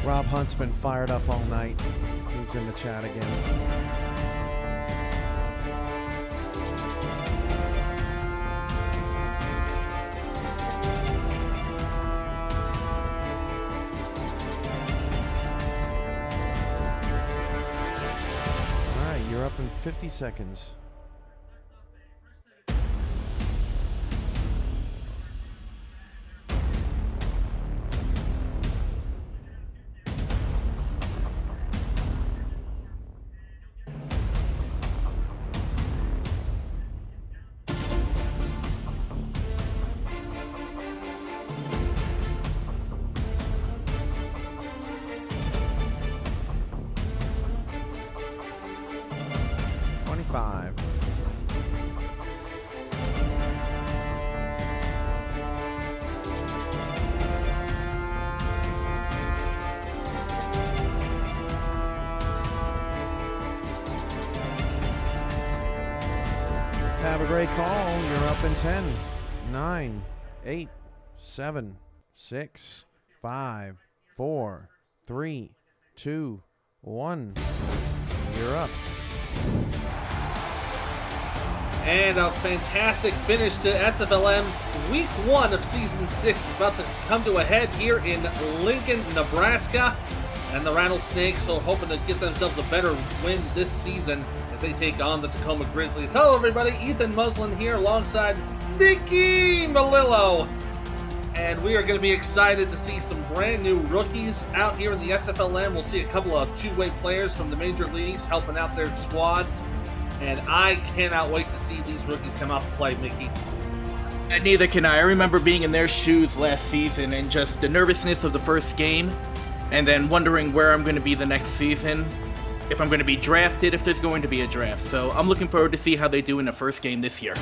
Rob Hunt's been fired up all night. He's in the chat again. You're up in 50 seconds. Have a great call. You're up in 10, 9, 8, 7, 6, 5, 4, 3, 2, 1. You're up. And a fantastic finish to SFLm's Week 1 of Season 6 is about to come to a head here in Lincoln, Nebraska. And the Rattlesnakes are hoping to get themselves a better win this season as they take on the Tacoma Grizzlies. Hello, everybody. Ethan Muslin here alongside Mickey Melillo. And we are going to be excited to see some brand new rookies out here in the SFLm. We'll see a couple of two-way players from the major leagues helping out their squads. And I cannot wait to see these rookies come out to play, Mickey. And neither can I. I remember being in their shoes last season and just the nervousness of the first game, and then wondering where I'm going to be the next season, if I'm going to be drafted, if there's going to be a draft. So I'm looking forward to see how they do in the first game this year.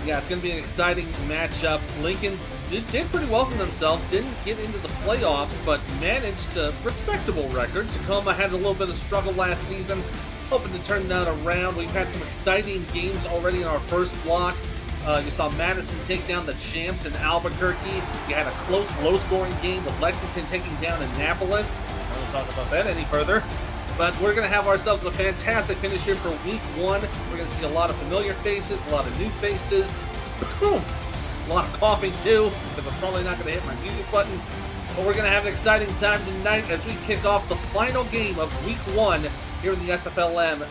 Yeah, it's going to be an exciting matchup. Lincoln did pretty well for themselves, didn't get into the playoffs, but managed a respectable record. Tacoma had a little bit of struggle last season, hoping to turn that around. We've had some exciting games already in our first block. You saw Madison take down the champs in Albuquerque. You had a close, low-scoring game with Lexington taking down Annapolis. I won't talk about that any further. But we're going to have ourselves a fantastic finish here for Week 1. We're going to see a lot of familiar faces, a lot of new faces. A lot of coughing, too, because I'm probably not going to hit my mute button. But we're going to have an exciting time tonight as we kick off the final game of Week 1 here in the SFLm.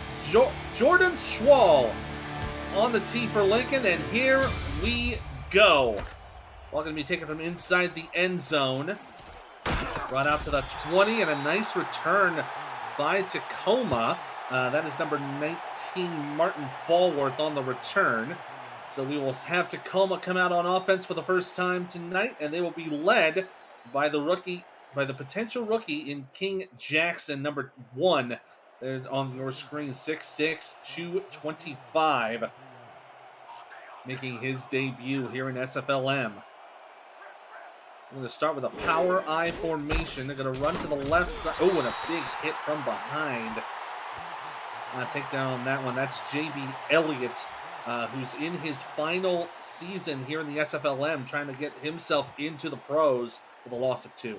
Jordan Schwall on the tee for Lincoln, and here we go. Ball going to be taken from inside the end zone. Brought out to the 20, and a nice return by Tacoma. That is number 19, Martin Fallworth, on the return. So we will have Tacoma come out on offense for the first time tonight, and they will be led by the potential rookie in King Jackson, number 1. There's on your screen, 6'6", 225. Making his debut here in SFLm. We're going to start with a power I formation. They're going to run to the left side. Oh, and a big hit from behind. Take down on that one. That's JB Elliott, who's in his final season here in the SFLm, trying to get himself into the pros with a loss of 2.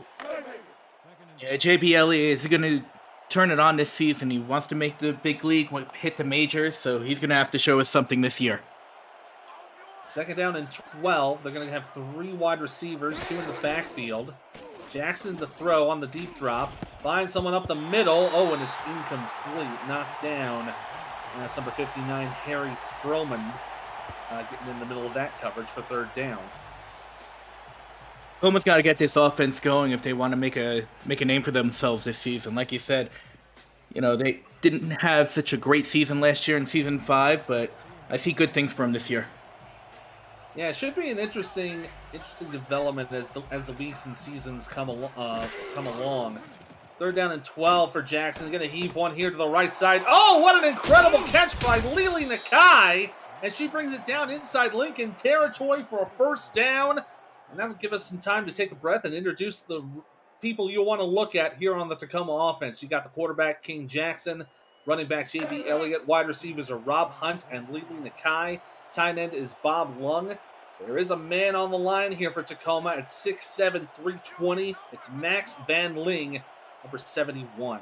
Yeah, JB Elliott is going to turn it on this season. He wants to make the big league, hit the majors, so he's going to have to show us something this year. Second down and 12. They're going to have 3 wide receivers, 2 in the backfield. Jackson the throw on the deep drop. Finds someone up the middle. Oh, and it's incomplete. Knocked down. That's number 59, Harry Froman, getting in the middle of that coverage for third down. Tacoma's got to get this offense going if they want to make a name for themselves this season. Like you said, you know, they didn't have such a great season last year in Season 5, but I see good things for them this year. Yeah, it should be an interesting development as the weeks and seasons come along. Third down and 12 for Jackson. Going to heave one here to the right side. Oh, what an incredible catch by Lily Nakai! And she brings it down inside Lincoln territory for a first down. And that'll give us some time to take a breath and introduce the people you'll want to look at here on the Tacoma offense. You got the quarterback, King Jackson. Running back, JB Elliott. Wide receivers are Rob Hunt and Lily Nakai. Tight end is Bob Lung. There is a man on the line here for Tacoma at 6'7", 320. It's Max Van Ling number 71.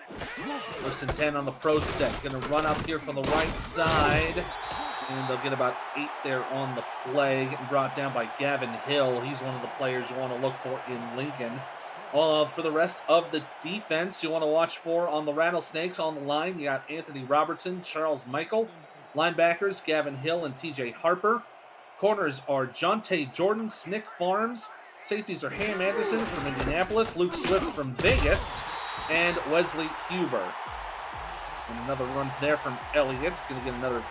First and 10 on the pro set. Going to run up here from the right side. And they'll get about 8 there on the play. Getting brought down by Gavin Hill. He's one of the players you want to look for in Lincoln. For the rest of the defense, you want to watch for on the Rattlesnakes on the line. You got Anthony Robertson, Charles Michael. Linebackers, Gavin Hill and TJ Harper. Corners are Jonte Jordan, Snick Farms. Safeties are Ham Anderson from Indianapolis, Luke Swift from Vegas, and Wesley Huber. And another run there from Elliott's going to get another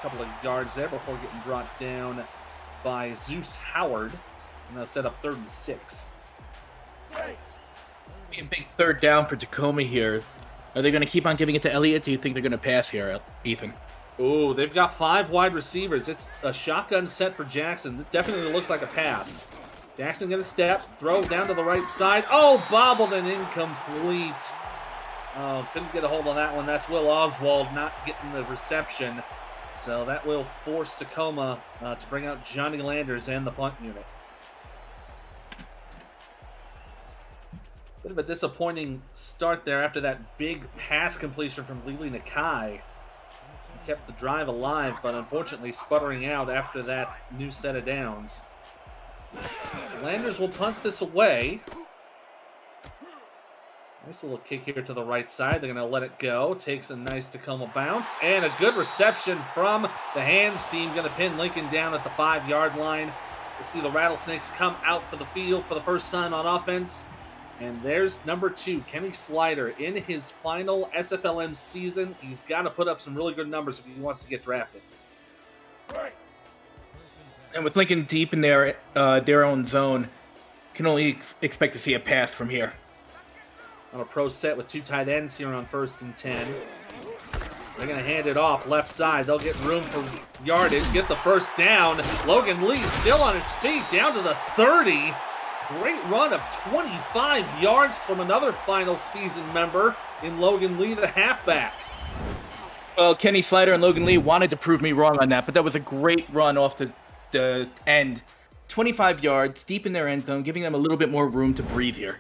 couple of yards there before getting brought down by Zeus Howard. And they'll set up 3rd and 6. Be a big 3rd down for Tacoma here. Are they going to keep on giving it to Elliott? Do you think they're going to pass here, Ethan? Oh, they've got 5 wide receivers. It's a shotgun set for Jackson. It definitely looks like a pass. Jackson going to step, throw down to the right side. Oh, bobbled and incomplete. Oh, couldn't get a hold on that one. That's Will Oswald not getting the reception. So that will force Tacoma to bring out Johnny Landers and the punt unit. Bit of a disappointing start there after that big pass completion from Lili Nakai. Kept the drive alive, but unfortunately sputtering out after that new set of downs. Landers will punt this away. Nice little kick here to the right side. They're going to let it go. Takes a nice Tacoma bounce. And a good reception from the hands team. Going to pin Lincoln down at the 5-yard line. We'll see the Rattlesnakes come out for the field for the first time on offense. And there's number 2, Kenny Slider, in his final SFLm season. He's got to put up some really good numbers if he wants to get drafted. And with Lincoln deep in their own zone, can only expect to see a pass from here. On a pro set with 2 tight ends here on 1st and 10. They're going to hand it off left side. They'll get room for yardage, get the first down. Logan Lee still on his feet, down to the 30. Great run of 25 yards from another final season member in Logan Lee, the halfback. Well, Kenny Slider and Logan Lee wanted to prove me wrong on that, but that was a great run off the end. 25 yards, deep in their end zone, giving them a little bit more room to breathe here.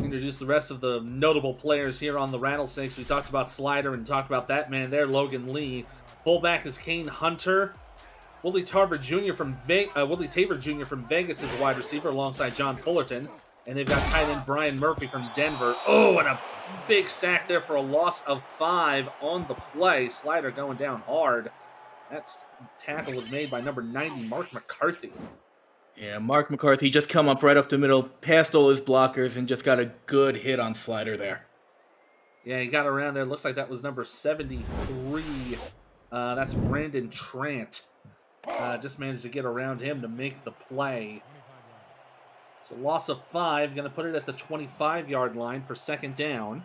Introduce the rest of the notable players here on the Rattlesnakes. We talked about Slider and talked about that man there, Logan Lee. Fullback is Kane Hunter. Willie Tabor Jr. from Vegas is a wide receiver alongside John Fullerton. And they've got tight end Brian Murphy from Denver. Oh, and a big sack there for a loss of 5 on the play. Slider going down hard. That tackle was made by number 90, Mark McCarthy. Yeah, Mark McCarthy just come up right up the middle, past all his blockers, and just got a good hit on Slider there. Yeah, he got around there. Looks like that was number 73. That's Brandon Trant. Just managed to get around him to make the play. So loss of 5, going to put it at the 25-yard line for 2nd down.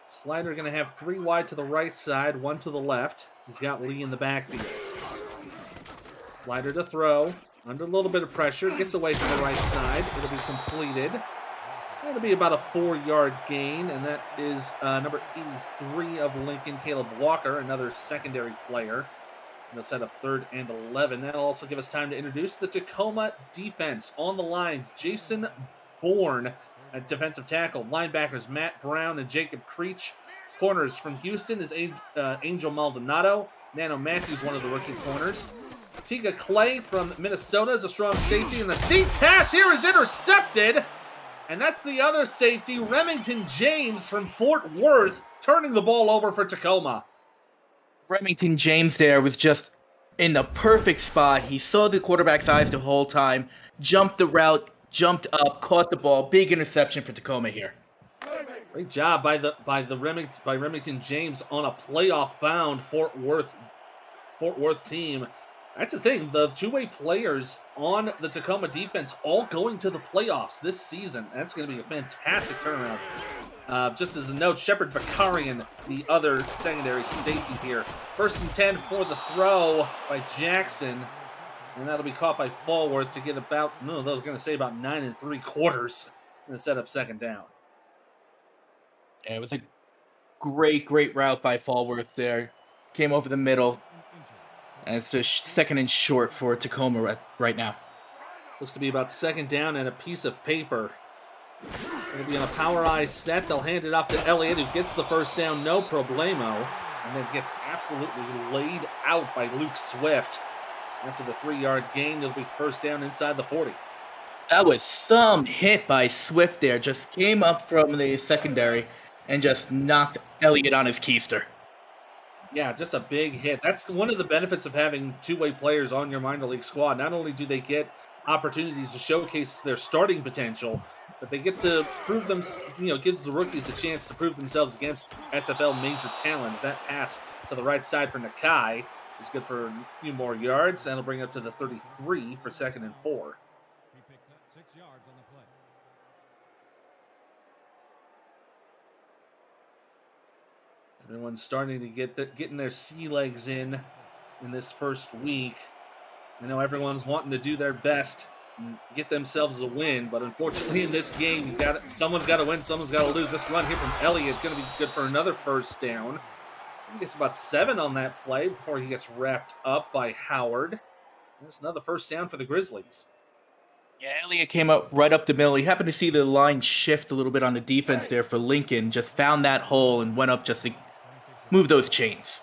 Slider going to have 3 wide to the right side, 1 to the left. He's got Lee in the backfield. Slider to throw, under a little bit of pressure, gets away from the right side. It'll be completed. It'll be about a 4-yard gain, and that is number 83 of Lincoln, Caleb Walker, another secondary player. They'll set up 3rd and 11. That'll also give us time to introduce the Tacoma defense. On the line, Jason Bourne at defensive tackle. Linebackers, Matt Brown and Jacob Creech. Corners from Houston is Angel Maldonado. Nano Matthews, one of the rookie corners. Tika Clay from Minnesota is a strong safety. And the deep pass here is intercepted. And that's the other safety, Remington James from Fort Worth, turning the ball over for Tacoma. Remington James there was just in the perfect spot. He saw the quarterback's eyes the whole time, jumped the route, jumped up, caught the ball. Big interception for Tacoma here. Great job by Remington James on a playoff-bound Fort Worth team. That's the thing. The 2-way players on the Tacoma defense all going to the playoffs this season. That's going to be a fantastic turnaround. Just as a note, Shepard Bakarian, the other secondary safety here. 1st and 10 for the throw by Jackson. And that'll be caught by Fallworth to get about, I was going to say about 9 3/4 and set up 2nd down. Yeah, it was a great route by Fallworth there. Came over the middle. And it's just 2nd and short for Tacoma right now. Looks to be about 2nd down and a piece of paper. It'll be on a power eye set. They'll hand it off to Elliott, who gets the first down, no problemo, and then gets absolutely laid out by Luke Swift. After the 3-yard gain, it'll be first down inside the 40. That was some hit by Swift there. Just came up from the secondary and just knocked Elliott on his keister. Yeah, just a big hit. That's one of the benefits of having two-way players on your minor league squad. Not only do they get opportunities to showcase their starting potential, but they get to prove them, gives the rookies a chance to prove themselves against SFL major talents. That pass to the right side for Nakai is good for a few more yards. That'll bring up to the 33 for 2nd and 4. He picks up 6 yards on the play. Everyone's starting to getting their sea legs in this first week. I know everyone's wanting to do their best and get themselves a win, but unfortunately in this game, someone's got to win, someone's got to lose. This run here from Elliott is going to be good for another first down. He gets about 7 on that play before he gets wrapped up by Howard. There's another first down for the Grizzlies. Yeah, Elliott came up right up the middle. He happened to see the line shift a little bit on the defense there for Lincoln. Just found that hole and went up just to move those chains.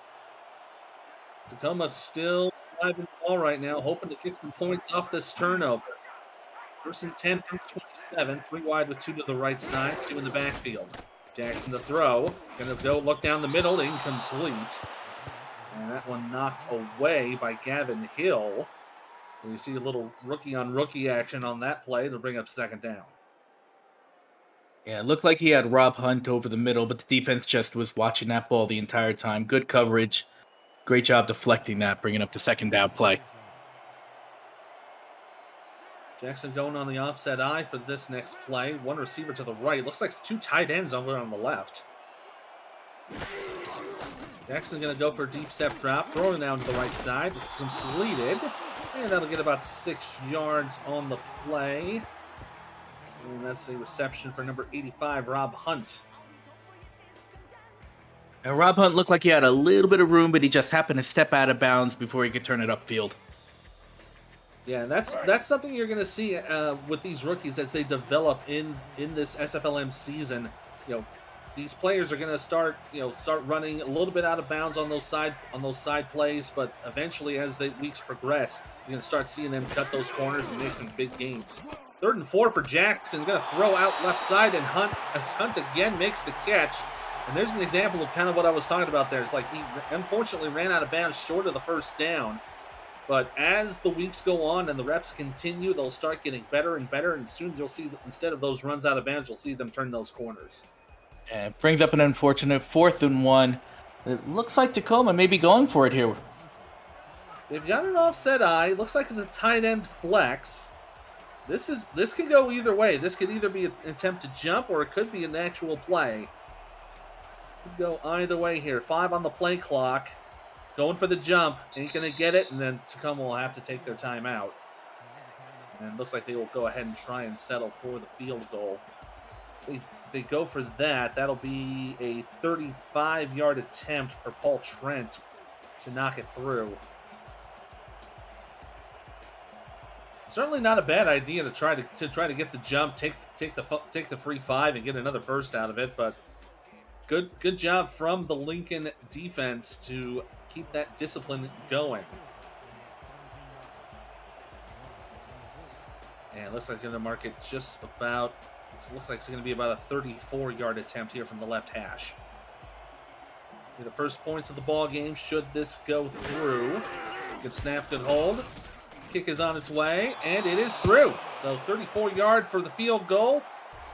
Tacoma's still alive in the ball right now, hoping to get some points off this turnover. 1st and 10 from 27, 3 wide with 2 to the right side, 2 in the backfield. Jackson to throw, gonna go look down the middle, incomplete. And that one knocked away by Gavin Hill. So you see a little rookie-on-rookie action on that play to bring up 2nd down. Yeah, it looked like he had Rob Hunt over the middle, but the defense just was watching that ball the entire time. Good coverage. Great job deflecting that, bringing up the 2nd down play. Jackson going on the offset eye for this next play. One receiver to the right. Looks like 2 tight ends over on the left. Jackson going to go for a deep step drop, throwing down to the right side. It's completed. And that'll get about 6 yards on the play. And that's a reception for number 85, Rob Hunt. And Rob Hunt looked like he had a little bit of room, but he just happened to step out of bounds before he could turn it upfield. Yeah, that's something you're going to see with these rookies as they develop in this SFLm season. These players are going to start running a little bit out of bounds on those side plays, but eventually as the weeks progress, you're going to start seeing them cut those corners and make some big gains. 3rd and 4 for Jackson, going to throw out left side, and Hunt again makes the catch. And there's an example of kind of what I was talking about there. It's like he unfortunately ran out of bounds short of the first down. But as the weeks go on and the reps continue, they'll start getting better and better. And soon you'll see, instead of those runs out of bounds, you'll see them turn those corners. And it brings up an unfortunate 4th and 1. It looks like Tacoma may be going for it here. They've got an offset eye. Looks like it's a tight end flex. This could go either way. This could either be an attempt to jump or it could be an actual play. Could go either way here. 5 on the play clock. Going for the jump, ain't going to get it, and then Tacoma will have to take their time out. And it looks like they will go ahead and try and settle for the field goal. If they go for that, that'll be a 35-yard attempt for Paul Trent to knock it through. Certainly not a bad idea to try to get the jump, take the free 5 and get another first out of it, but good job from the Lincoln defense to keep that discipline going. And it looks like they're going to mark it just about, it looks like it's going to be about a 34-yard attempt here from the left hash. The first points of the ball game should this go through. Good snap, good hold. Kick is on its way, and it is through. So 34-yard for the field goal.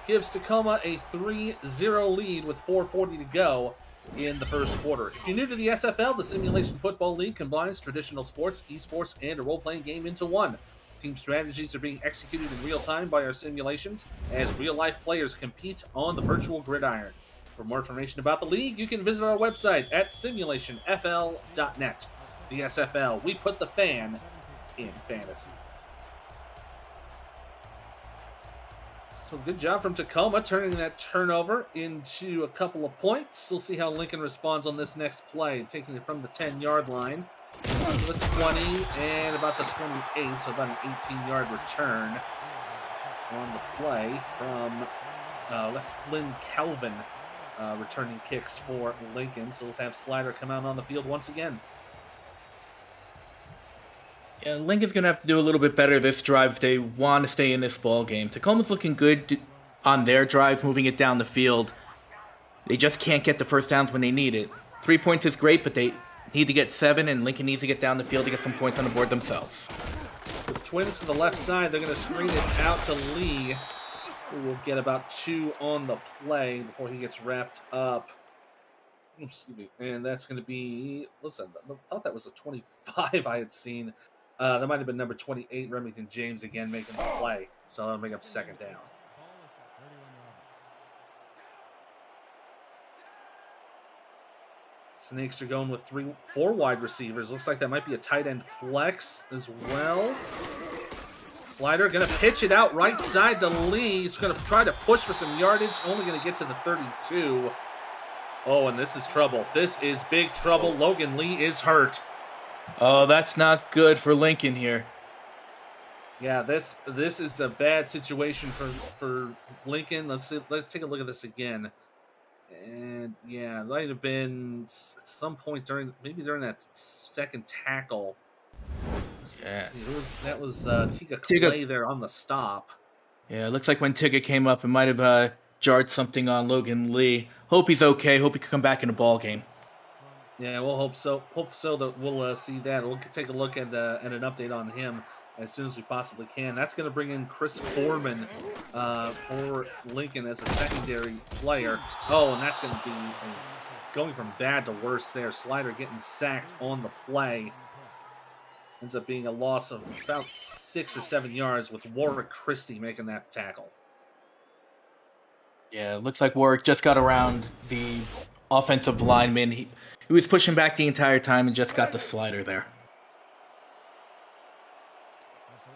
Gives Tacoma a 3-0 lead with 4:40 to go in the first quarter. If you're new to the SFL, the Simulation Football League combines traditional sports, esports, and a role-playing game into one. Team strategies are being executed in real time by our simulations as real-life players compete on the virtual gridiron. For more information about the league, you can visit our website at simulationfl.net. The SFL, we put the fan in fantasy. So good job from Tacoma turning that turnover into a couple of points. We'll see how Lincoln responds on this next play, taking it from the 10-yard line to the 20 and about the 28, so about an 18-yard return on the play from Les Flynn Calvin returning kicks for Lincoln. So we'll have Slider come out on the field once again. Yeah, Lincoln's going to have to do a little bit better this drive if they want to stay in this ball game. Tacoma's looking good on their drives, moving it down the field. They just can't get the first downs when they need it. 3 points is great, but they need to get 7, and Lincoln needs to get down the field to get some points on the board themselves. With Twins to the left side, they're going to screen it out to Lee, who will get about 2 on the play before he gets wrapped up. Excuse me. And that's going to be, listen, I thought that was a 25 I had seen. That might have been number 28, Remington James, again making the play. So that'll make up second down. Snakes are going with 4 wide receivers. Looks like that might be a tight end flex as well. Slider going to pitch it out right side to Lee. He's going to try to push for some yardage. Only going to get to the 32. Oh, and this is trouble. This is big trouble. Logan Lee is hurt. Oh, that's not good for Lincoln here. Yeah, this is a bad situation for Lincoln. Let's take a look at this again. And yeah, it might have been at some point during that second tackle. Yeah. That was Tika Clay there on the stop. Yeah, it looks like when Tigger came up, it might have jarred something on Logan Lee. Hope he's okay. Hope he can come back in a ball game. Yeah, we'll hope so. Hope so that we'll see that. We'll take a look at an update on him as soon as we possibly can. That's going to bring in Chris Foreman for Lincoln as a secondary player. Oh, and that's going to be going from bad to worse there. Slider getting sacked on the play. Ends up being a loss of about 6 or 7 yards with Warwick Christie making that tackle. Yeah, it looks like Warwick just got around the offensive lineman. He was pushing back the entire time and just got the slider there.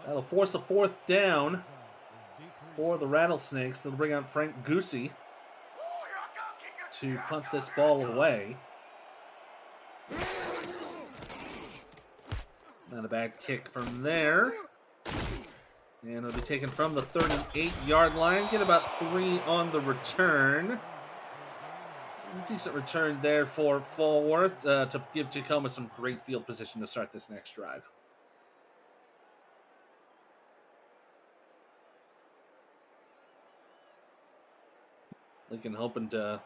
So that'll force a 4th down for the Rattlesnakes. They'll bring out Frank Goosey to punt this ball away. Not a bad kick from there. And it'll be taken from the 38-yard line. Get about 3 on the return. Decent return there for Falworth to give Tacoma some great field position to start this next drive. Lincoln hoping to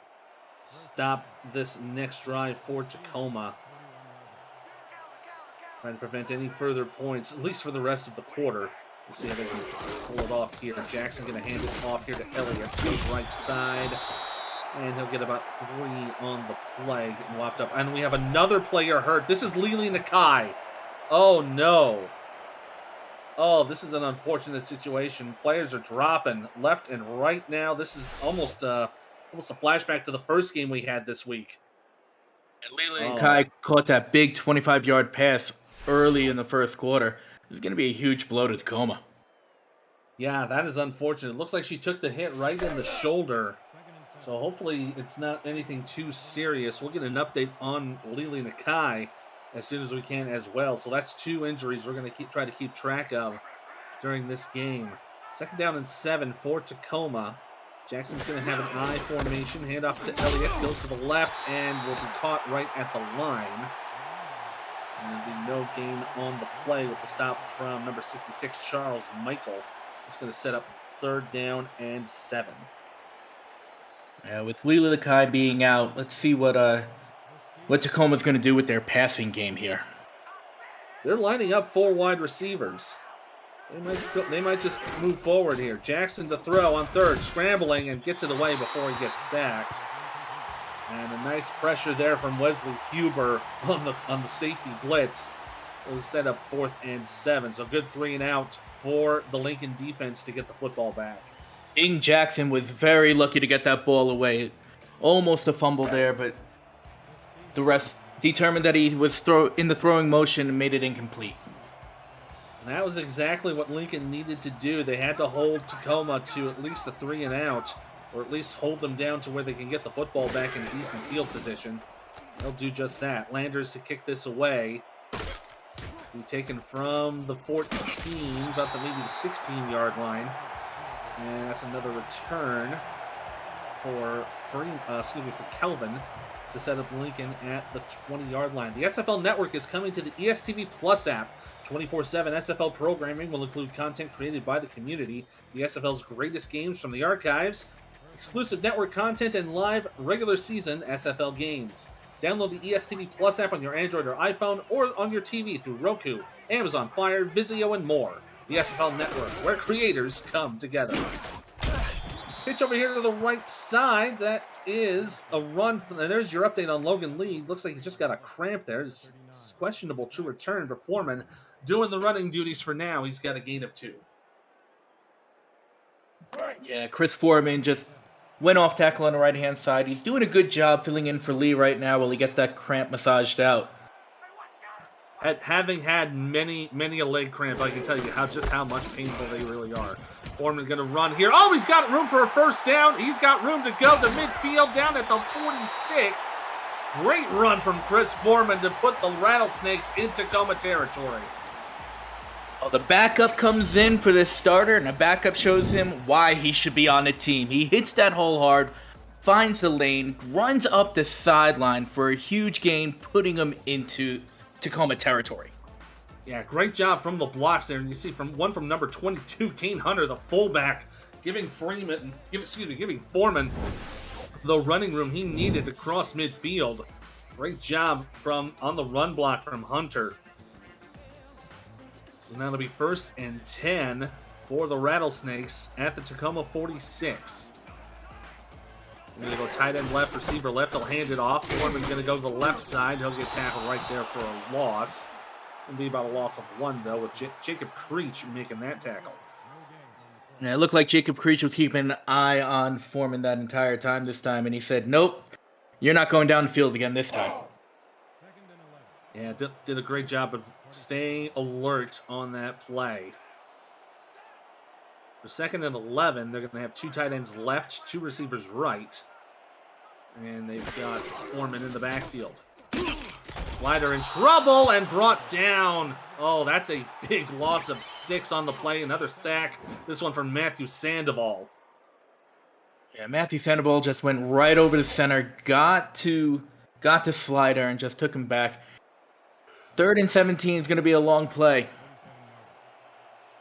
stop this next drive for Tacoma. Trying to prevent any further points, at least for the rest of the quarter. Let's see how they can pull it off here. Jackson's going to hand it off here to Elliott. Goes right side. And he'll get about 3 on the play, getting whopped up. And we have another player hurt. This is Lili Nakai. Oh, no. Oh, this is an unfortunate situation. Players are dropping left and right now. This is almost a flashback to the first game we had this week. And Lili Nakai caught that big 25-yard pass early in the first quarter. This is going to be a huge blow to Tacoma. Yeah, that is unfortunate. It looks like she took the hit right in the shoulder. So hopefully it's not anything too serious. We'll get an update on Lili Nakai as soon as we can as well. So that's 2 injuries we're going to try to keep track of during this game. 2nd down and 7 for Tacoma. Jackson's going to have an I formation. Hand off to Elliott. Goes to the left and will be caught right at the line. And there'll be no gain on the play with the stop from number 66, Charles Michael. It's going to set up 3rd down and 7. With Lili Nakai being out, let's see what Tacoma's going to do with their passing game here. They're lining up 4 wide receivers. They might just move forward here. Jackson to throw on 3rd, scrambling and gets it away before he gets sacked. And a nice pressure there from Wesley Huber on the safety blitz. It was set up 4th and 7. So good 3 and out for the Lincoln defense to get the football back. Ing Jackson was very lucky to get that ball away. Almost a fumble there, but the rest determined that he was in the throwing motion and made it incomplete. And that was exactly what Lincoln needed to do. They had to hold Tacoma to at least a 3 and out, or at least hold them down to where they can get the football back in decent field position. They'll do just that. Landers to kick this away. Be taken from the 14, about maybe the 16-yard line. And that's another return. for Kelvin to set up Lincoln at the 20-yard line. The SFL Network is coming to the ESTV Plus app. 24/7 SFL programming will include content created by the community, the SFL's greatest games from the archives, exclusive network content, and live regular season SFL games. Download the ESTV Plus app on your Android or iPhone or on your TV through Roku, Amazon Fire, Vizio, and more. The SFL Network, where creators come together. Pitch over here to the right side. That is a run. And there's your update on Logan Lee. Looks like he just got a cramp there. It's questionable to return, but Foreman doing the running duties for now. He's got a gain of 2. Yeah, Chris Foreman just went off tackle on the right-hand side. He's doing a good job filling in for Lee right now while he gets that cramp massaged out. Having had many a leg cramp, I can tell you how much painful they really are. Foreman going to run here. Oh, he's got room for a first down. He's got room to go to midfield down at the 46. Great run from Chris Foreman to put the Rattlesnakes in Tacoma territory. Oh, the backup comes in for this starter, and the backup shows him why he should be on the team. He hits that hole hard, finds the lane, runs up the sideline for a huge gain, putting him into Tacoma territory. Yeah, great job from the blocks there. And you see from number 22, Kane Hunter, the fullback, giving Foreman the running room he needed to cross midfield. Great job on the run block from Hunter. So now it'll be 1st and 10 for the Rattlesnakes at the Tacoma 46. We're going to go tight end left, receiver left. He'll hand it off. Foreman's going to go to the left side. He'll get tackled right there for a loss. It'll be about a loss of 1, though, with Jacob Creech making that tackle. Yeah, it looked like Jacob Creech was keeping an eye on Foreman that entire time this time, and he said, nope, you're not going down the field again this time. Yeah, did a great job of staying alert on that play. For 2nd and 11, they're going to have 2 tight ends left, 2 receivers right. And they've got Foreman in the backfield. Slider in trouble and brought down. Oh, that's a big loss of 6 on the play. Another sack. This one from Matthew Sandoval. Yeah, Matthew Sandoval just went right over the center, got to Slider and just took him back. 3rd and 17 is going to be a long play.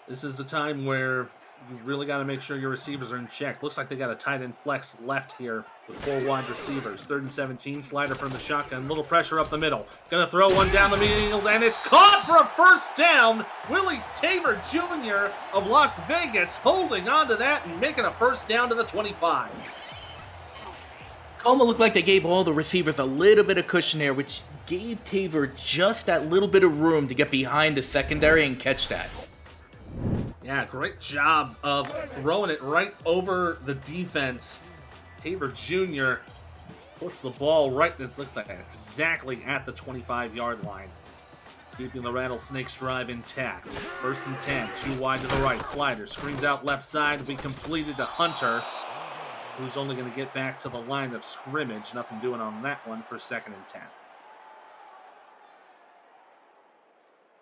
This is the time where you really got to make sure your receivers are in check. Looks like they got a tight end flex left here with 4 wide receivers. 3rd and 17, Slider from the shotgun. Little pressure up the middle. Gonna throw one down the middle, and it's caught for a first down. Willie Tabor Jr. of Las Vegas holding on to that and making a first down to the 25. Tacoma looked like they gave all the receivers a little bit of cushion there, which gave Tabor just that little bit of room to get behind the secondary and catch that. Yeah, great job of throwing it right over the defense. Tabor Jr. puts the ball right, it looks like exactly at the 25-yard line. Keeping the Rattlesnakes drive intact. 1st and 10, 2 wide to the right. Slider screens out left side to be completed to Hunter, who's only going to get back to the line of scrimmage. Nothing doing on that one for 2nd and 10.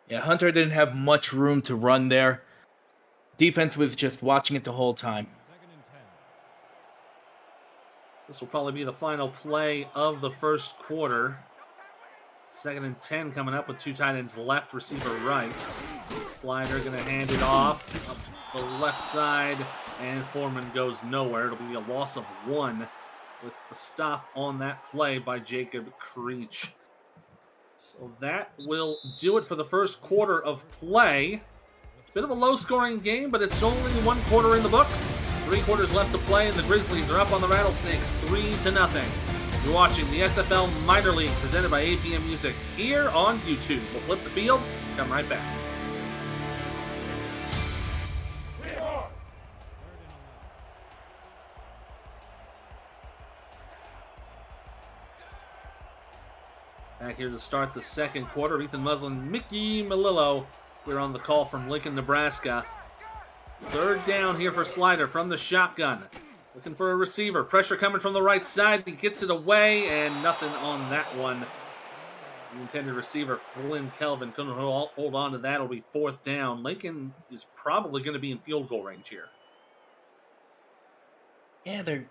Yeah, Hunter didn't have much room to run there. Defense was just watching it the whole time. This will probably be the final play of the first quarter. 2nd and 10 coming up with 2 tight ends left, receiver right. Slider going to hand it off up the left side, and Foreman goes nowhere. It'll be a loss of 1 with the stop on that play by Jacob Creech. So that will do it for the first quarter of play. It's a bit of a low-scoring game, but it's only 1 quarter in the books. 3 quarters left to play, and the Grizzlies are up on the Rattlesnakes 3-0. You're watching the SFL Minor League presented by APM Music here on YouTube. We'll flip the field and come right back. Back here to start the second quarter. Ethan Muslin, Mickey Melillo. We're on the call from Lincoln, Nebraska. 3rd down here for Slider from the shotgun. Looking for a receiver. Pressure coming from the right side. He gets it away, and nothing on that one. The intended receiver, Flynn Kelvin, couldn't hold on to that. It'll be 4th down. Lincoln is probably going to be in field goal range here. Yeah, they're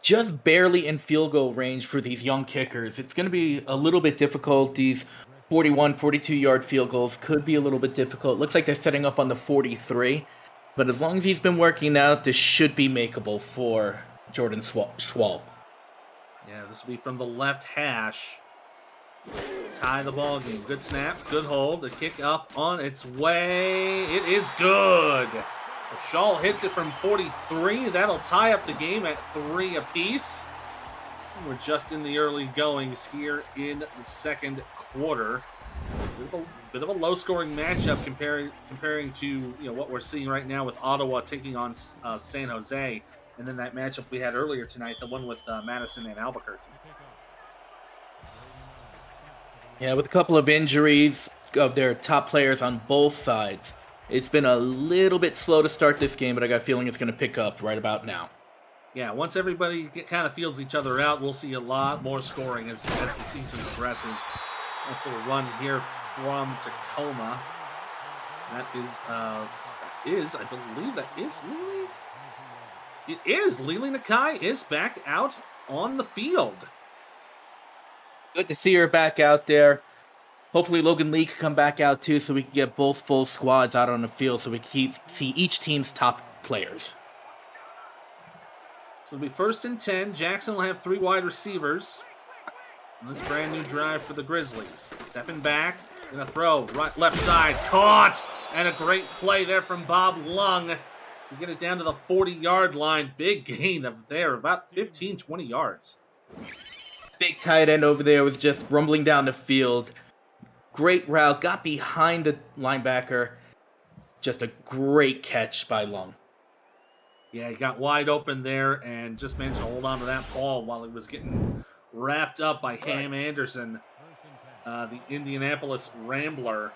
just barely in field goal range for these young kickers. It's going to be a little bit difficult. These 41, 42-yard field goals could be a little bit difficult. Looks like they're setting up on the 43. But as long as he's been working out, this should be makeable for Jordan Schwal. Yeah, this will be from the left hash. Tie the ball game. Good snap, good hold. The kick up on its way. It is good. Schwal hits it from 43. That'll tie up the game at 3 apiece. We're just in the early goings here in the second quarter. Bit of a low-scoring matchup comparing to what we're seeing right now with Ottawa taking on San Jose, and then that matchup we had earlier tonight, the one with Madison and Albuquerque. Yeah, with a couple of injuries of their top players on both sides, it's been a little bit slow to start this game, but I got a feeling it's going to pick up right about now. Yeah, once everybody kind of feels each other out, we'll see a lot more scoring as the season progresses. Nice little run here from Tacoma. That is, I believe that is Lily. It is. Lily Nakai is back out on the field. Good to see her back out there. Hopefully Logan Lee can come back out too so we can get both full squads out on the field so we can see each team's top players. So it'll be 1st and 10. Jackson will have 3 wide receivers. On this brand new drive for the Grizzlies. Stepping back, gonna throw right, left side, caught, and a great play there from Bob Lung to get it down to the 40-yard line. Big gain up there, about 15, 20 yards. Big tight end over there was just rumbling down the field. Great route, got behind the linebacker. Just a great catch by Lung. Yeah, he got wide open there and just managed to hold on to that ball while he was getting wrapped up by Ham Anderson, the Indianapolis Rambler.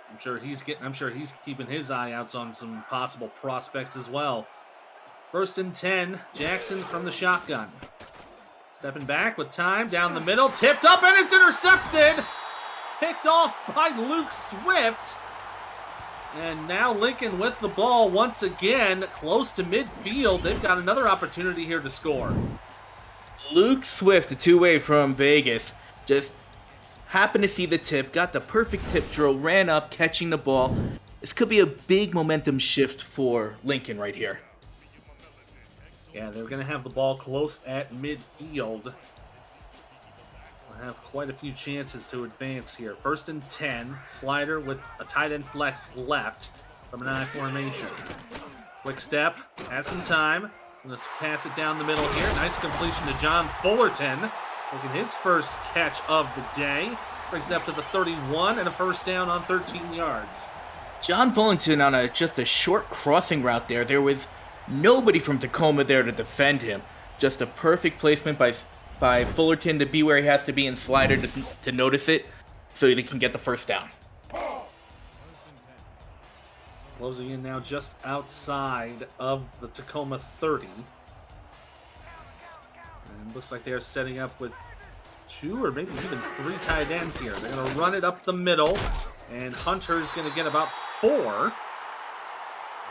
I'm sure he's keeping his eye out on some possible prospects as well. 1st and 10, Jackson from the shotgun. Stepping back with time, down the middle, tipped up, and it's intercepted! Picked off by Luke Swift. And now Lincoln with the ball once again, close to midfield. They've got another opportunity here to score. Luke Swift, a two-way from Vegas, just happened to see the tip, got the perfect tip drill, ran up, catching the ball. This could be a big momentum shift for Lincoln right here. Yeah, they're going to have the ball close at midfield. We'll have quite a few chances to advance here. 1st and 10, slider with a tight end flex left from an I formation. Quick step, has some time. Let's pass it down the middle here. Nice completion to John Fullerton. Making his first catch of the day. Brings it up to the 31 and a 1st down on 13 yards. John Fullerton on just a short crossing route there. There was nobody from Tacoma there to defend him. Just a perfect placement by Fullerton to be where he has to be and slider to notice it so he can get the 1st down. Closing in now just outside of the Tacoma 30. And looks like they're setting up with 2 or maybe even 3 tight ends here. They're going to run it up the middle, and Hunter's going to get about 4.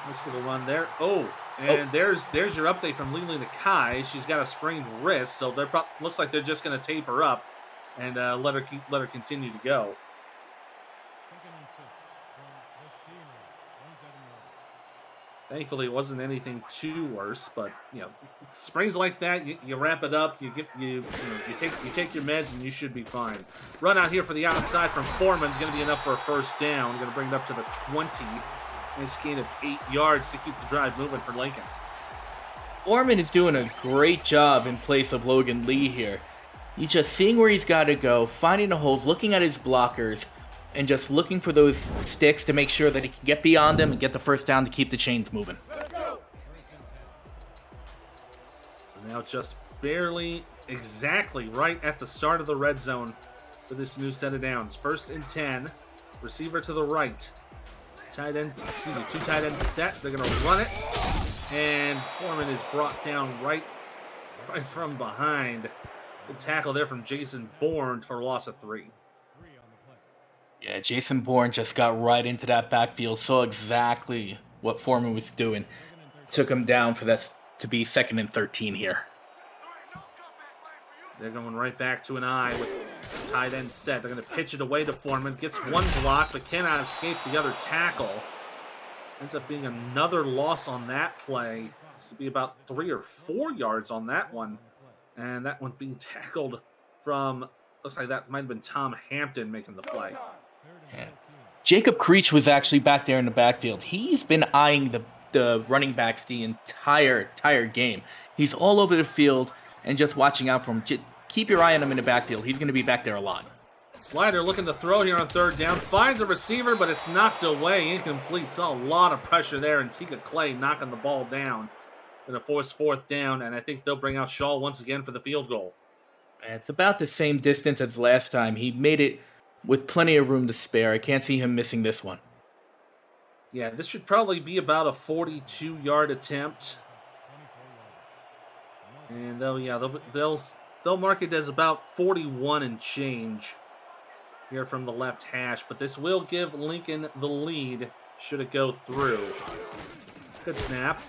Nice little run there. There's your update from Lily Nakai. She's got a sprained wrist, so looks like they're just going to tape her up and let her continue to go. Thankfully, it wasn't anything too worse, but sprains like that, you wrap it up, you take your meds, and you should be fine. Run out here for the outside from Foreman's going to be enough for a 1st down. Going to bring it up to the 20. Nice gain of 8 yards to keep the drive moving for Lincoln. Foreman is doing a great job in place of Logan Lee here. He's just seeing where he's got to go, finding the holes, looking at his blockers, and just looking for those sticks to make sure that he can get beyond them and get the 1st down to keep the chains moving. So now just barely exactly right at the start of the red zone for this new set of downs. 1st and 10, receiver to the right. 2 tight ends set. They're going to run it. And Foreman is brought down right from behind. Good tackle there from Jason Bourne for a loss of 3. Yeah, Jason Bourne just got right into that backfield, saw exactly what Foreman was doing. Took him down for to be 2nd and 13 here. They're going right back to an I with tight end set. They're going to pitch it away to Foreman. Gets one block, but cannot escape the other tackle. Ends up being another loss on that play. Looks to be about 3 or 4 yards on that one. And that one being tackled from, looks like that might have been Tom Hampton making the play. Yeah. Jacob Creech was actually back there in the backfield. He's been eyeing the running backs the entire game. He's all over the field and just watching out for him. Just keep your eye on him in the backfield. He's going to be back there a lot. Slider looking to throw here on 3rd down. Finds a receiver, but it's knocked away. Incomplete. Saw a lot of pressure there, and Tika Clay knocking the ball down. Going to force 4th down, and I think they'll bring out Shaw once again for the field goal. It's about the same distance as last time. He made it with plenty of room to spare. I can't see him missing this one. Yeah, this should probably be about a 42-yard attempt. And they'll mark it as about 41 and change here from the left hash, but this will give Lincoln the lead should it go through. Good snap.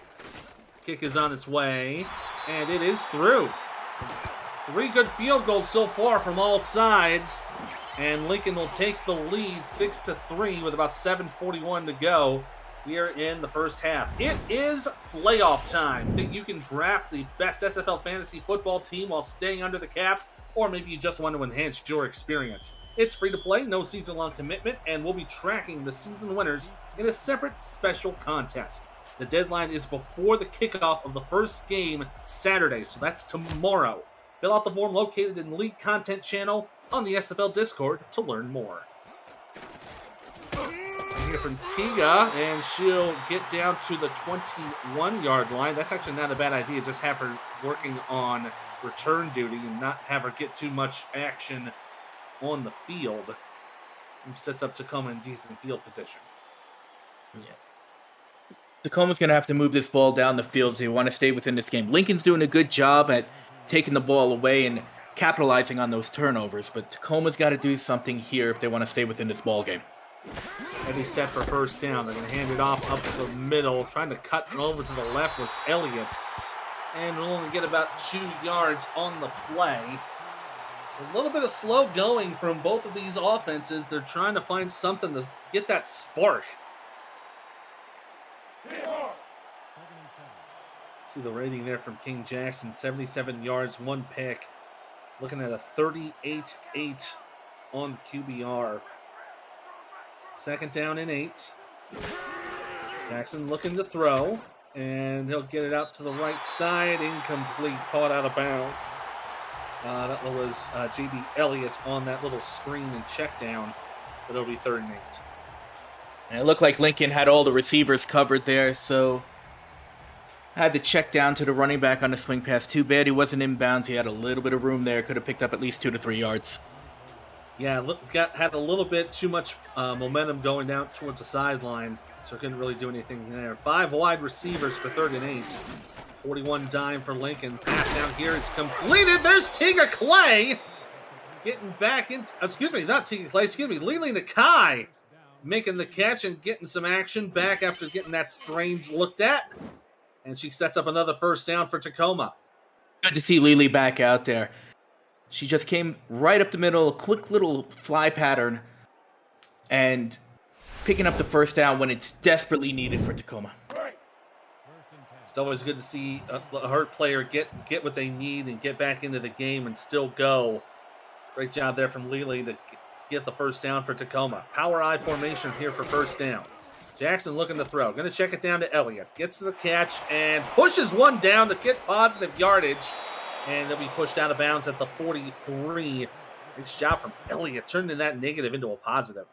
Kick is on its way, and it is through. 3 good field goals so far from all sides, and Lincoln will take the lead 6-3 with about 7:41 to go here in the first half. It is playoff time. Think you can draft the best SFL fantasy football team while staying under the cap, or maybe you just want to enhance your experience. It's free to play, no season-long commitment, and we'll be tracking the season winners in a separate special contest. The deadline is before the kickoff of the first game Saturday, so that's tomorrow. Fill out the form located in the League Content channel on the SFL Discord to learn more. Here from Tiga, and she'll get down to the 21-yard line. That's actually not a bad idea. Just have her working on return duty and not have her get too much action on the field. And sets up Tacoma in decent field position. Yeah. Tacoma's going to have to move this ball down the field if they want to stay within this game. Lincoln's doing a good job at taking the ball away and capitalizing on those turnovers, but Tacoma's got to do something here if they want to stay within this ball game. Ready set for 1st down. They're going to hand it off up the middle. Trying to cut over to the left was Elliott. And we'll only get about 2 yards on the play. A little bit of slow going from both of these offenses. They're trying to find something to get that spark. See the rating there from King Jackson. 77 yards, 1 pick. Looking at a 38-8 on the QBR. 2nd down and 8. Jackson looking to throw, and he'll get it out to the right side. Incomplete, caught out of bounds. That was J.B. Elliott on that little screen and check down, but it'll be 3rd and 8. And it looked like Lincoln had all the receivers covered there, so had to check down to the running back on the swing pass. Too bad he wasn't inbounds. He had a little bit of room there. Could have picked up at least 2 to 3 yards. Yeah, had a little bit too much momentum going down towards the sideline, so couldn't really do anything there. 5 wide receivers for 3rd and 8. 41 dime for Lincoln. Pass down here is completed. There's Tika Clay getting back into, not Tika Clay, Lily Nakai making the catch and getting some action back after getting that sprain looked at. And she sets up another 1st down for Tacoma. Good to see Lily back out there. She just came right up the middle, a quick little fly pattern, and picking up the 1st down when it's desperately needed for Tacoma. It's always good to see a hurt player get what they need and get back into the game and still go. Great job there from Lily to get the 1st down for Tacoma. Power I formation here for 1st down. Jackson looking to throw. Going to check it down to Elliott. Gets to the catch and pushes one down to get positive yardage. And they'll be pushed out of bounds at the 43. Nice job from Elliott, turning that negative into a positive.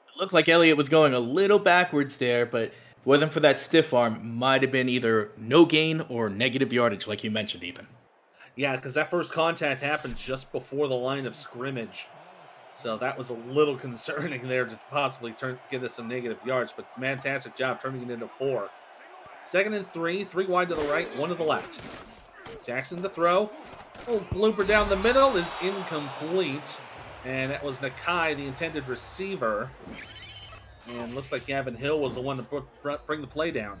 It looked like Elliott was going a little backwards there, but if it wasn't for that stiff arm, might have been either no gain or negative yardage, like you mentioned, Ethan. Yeah, because that first contact happened just before the line of scrimmage. So that was a little concerning there to possibly get us some negative yards, but fantastic job turning it into 4. 2nd and 3, 3 wide to the right, 1 to the left. Jackson to throw. Little blooper down the middle is incomplete. And that was Nakai, the intended receiver. And looks like Gavin Hill was the one to bring the play down.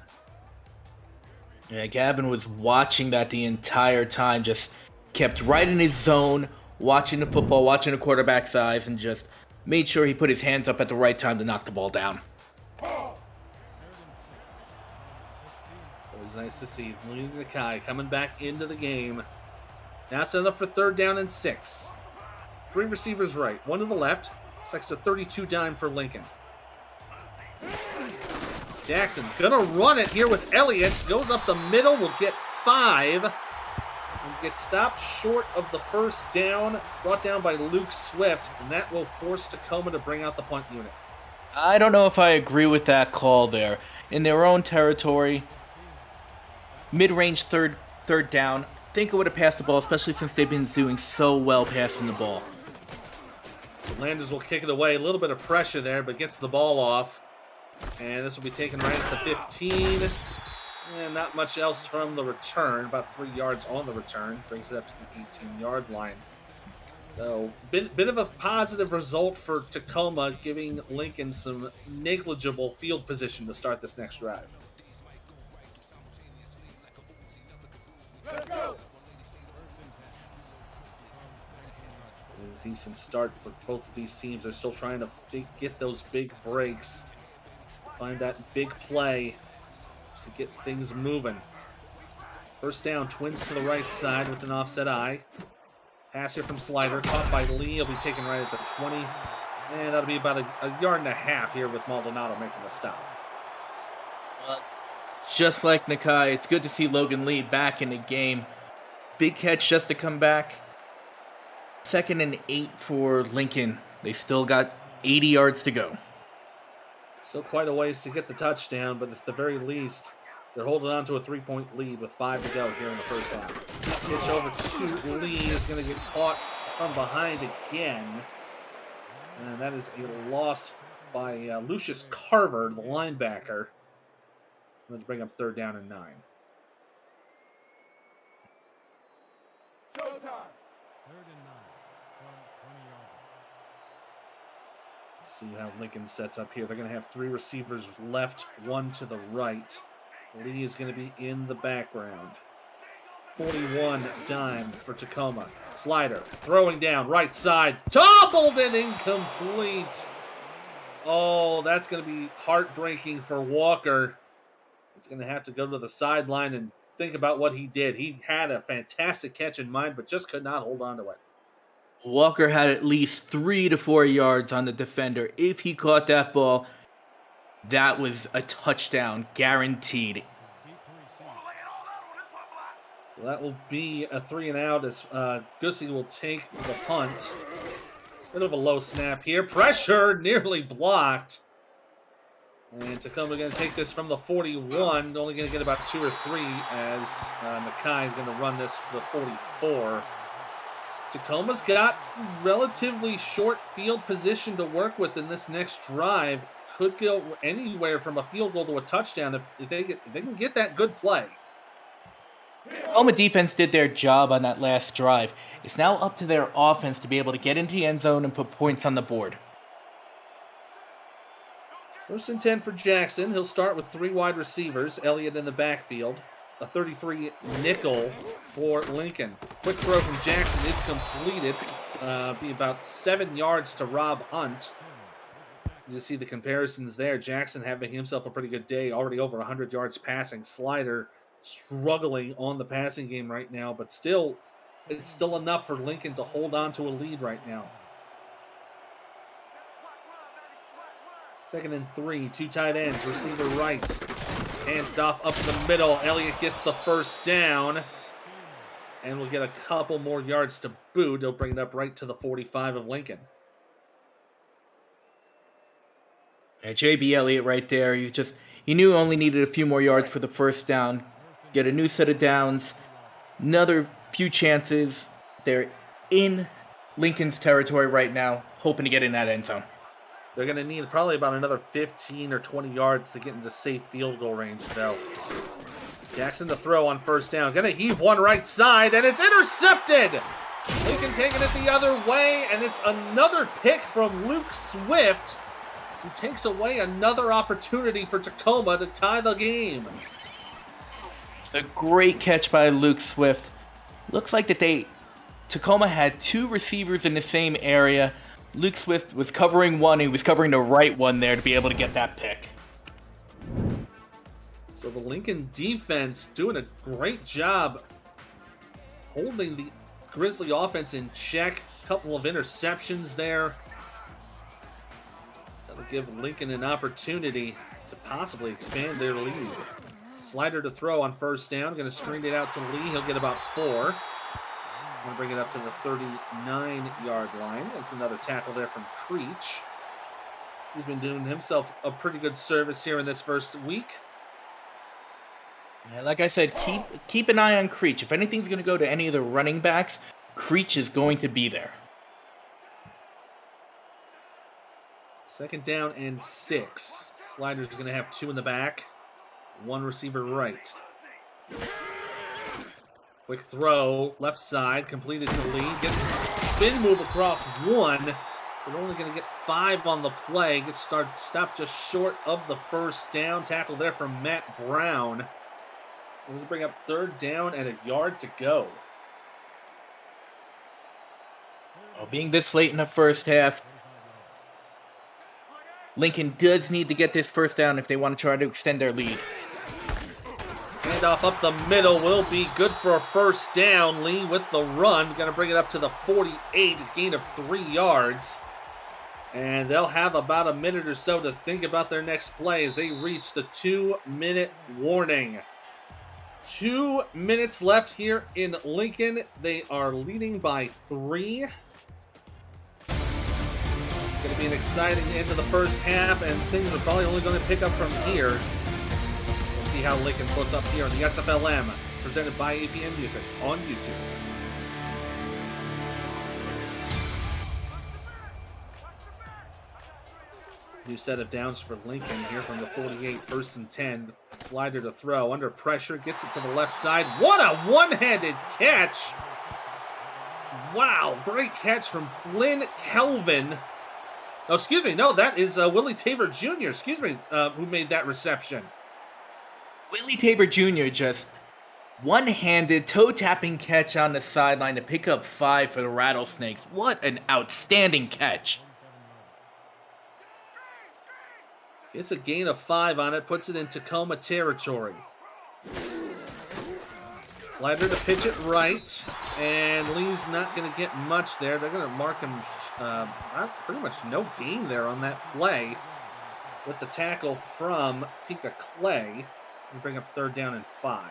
Yeah, Gavin was watching that the entire time, just kept right in his zone, watching the football, watching the quarterback's eyes, and just made sure he put his hands up at the right time to knock the ball down. Always nice to see Lee Nakai coming back into the game. Now set up for 3rd down and 6. 3 receivers right, 1 to the left. Looks like it's a 32 dime for Lincoln. Jackson gonna run it here with Elliott. Goes up the middle, will get 5. And gets stopped short of the 1st down. Brought down by Luke Swift. And that will force Tacoma to bring out the punt unit. I don't know if I agree with that call there. In their own territory, mid-range third down, I think it would have passed the ball, especially since they've been doing so well passing the ball. Landers will kick it away. A little bit of pressure there, but gets the ball off. And this will be taken right at the 15. And not much else from the return. About 3 yards on the return. Brings it up to the 18-yard line. So, bit of a positive result for Tacoma, giving Lincoln some negligible field position to start this next drive. A decent start, but both of these teams are still trying to get those big breaks. Find that big play to get things moving. 1st down, Twins to the right side with an offset eye. Pass here from Slider, caught by Lee. He'll be taken right at the 20. And that'll be about a yard and a half here with Maldonado making the stop. Just like Nakai, it's good to see Logan Lee back in the game. Big catch just to come back. 2nd and 8 for Lincoln. They still got 80 yards to go. Still quite a ways to get the touchdown, but at the very least, they're holding on to a 3-point lead with 5 to go here in the 1st half. Pitch over to Lee is going to get caught from behind again. And that is a loss by Lucius Carver, the linebacker. Let's bring up 3rd down and 9. Showtime. 3rd and 9 from 20 yards. See how Lincoln sets up here. They're going to have 3 receivers left, 1 to the right. Lee is going to be in the background. 41 dime for Tacoma. Slider throwing down right side. Toppled and incomplete. Oh, that's going to be heartbreaking for Walker. He's going to have to go to the sideline and think about what he did. He had a fantastic catch in mind, but just could not hold on to it. Walker had at least 3 to 4 yards on the defender. If he caught that ball, that was a touchdown, guaranteed. So that will be a 3 and out as Gussie will take the punt. Bit of a low snap here. Pressure nearly blocked. And Tacoma going to take this from the 41. Only going to get about 2 or 3 as Nakai is going to run this for the 44. Tacoma's got relatively short field position to work with in this next drive. Could go anywhere from a field goal to a touchdown if they can get that good play. Tacoma defense did their job on that last drive. It's now up to their offense to be able to get into the end zone and put points on the board. 1st and 10 for Jackson. He'll start with 3 wide receivers. Elliott in the backfield. A 33 nickel for Lincoln. Quick throw from Jackson is completed. Be about 7 yards to Rob Hunt. You see the comparisons there. Jackson having himself a pretty good day. Already over 100 yards passing. Slider struggling on the passing game right now. But still, it's still enough for Lincoln to hold on to a lead right now. 2nd and 3. 2 tight ends. Receiver right. Handed off up the middle. Elliott gets the 1st down. And we'll get a couple more yards to boot. They'll bring it up right to the 45 of Lincoln. Yeah, J.B. Elliott right there. He knew he only needed a few more yards for the 1st down. Get a new set of downs. Another few chances. They're in Lincoln's territory right now, hoping to get in that end zone. They're going to need probably about another 15 or 20 yards to get into safe field goal range, though. Jackson to throw on 1st down. Going to heave one right side, and it's intercepted! Lincoln taking it the other way, and it's another pick from Luke Swift, who takes away another opportunity for Tacoma to tie the game. A great catch by Luke Swift. Looks like that Tacoma had two receivers in the same area. Luke Swift was covering one, he was covering the right one there to be able to get that pick. So the Lincoln defense doing a great job holding the Grizzly offense in check. A couple of interceptions there. That'll give Lincoln an opportunity to possibly expand their lead. Slider to throw on first down. Going to screen it out to Lee. He'll get about 4. Going to bring it up to the 39-yard line. That's another tackle there from Creech. He's been doing himself a pretty good service here in this first week. Yeah, like I said, keep an eye on Creech. If anything's going to go to any of the running backs, Creech is going to be there. 2nd down and 6. Slider's going to have 2 in the back. 1 receiver right. Quick throw, left side, completed to Lee. Gets spin move across 1. They're only going to get 5 on the play. Gets stopped just short of the first down. Tackle there from Matt Brown. We'll bring up 3rd down and a yard to go. Well, being this late in the first half, Lincoln does need to get this first down if they want to try to extend their lead. Handoff up the middle will be good for a first down. Lee with the run. Going to bring it up to the 48, a gain of 3 yards. And they'll have about a minute or so to think about their next play as they reach the 2-minute warning. 2 minutes left here in Lincoln. They are leading by 3. It's going to be an exciting end to the first half, and things are probably only going to pick up from here. We'll see how Lincoln puts up here on the SFLm, presented by APM Music on YouTube. New set of downs for Lincoln here from the 48, 1st and 10. Slider to throw, under pressure, gets it to the left side. What a one-handed catch! Wow, great catch from Flynn Kelvin. Oh, excuse me, no, that is Willie Tabor Jr., who made that reception. Willie Tabor Jr. just one-handed, toe-tapping catch on the sideline to pick up 5 for the Rattlesnakes. What an outstanding catch. It's a gain of 5 on it, puts it in Tacoma territory. Slider to pitch it right, and Lee's not going to get much there. They're going to mark him pretty much no gain there on that play with the tackle from Tika Clay. And bring up 3rd down and 5.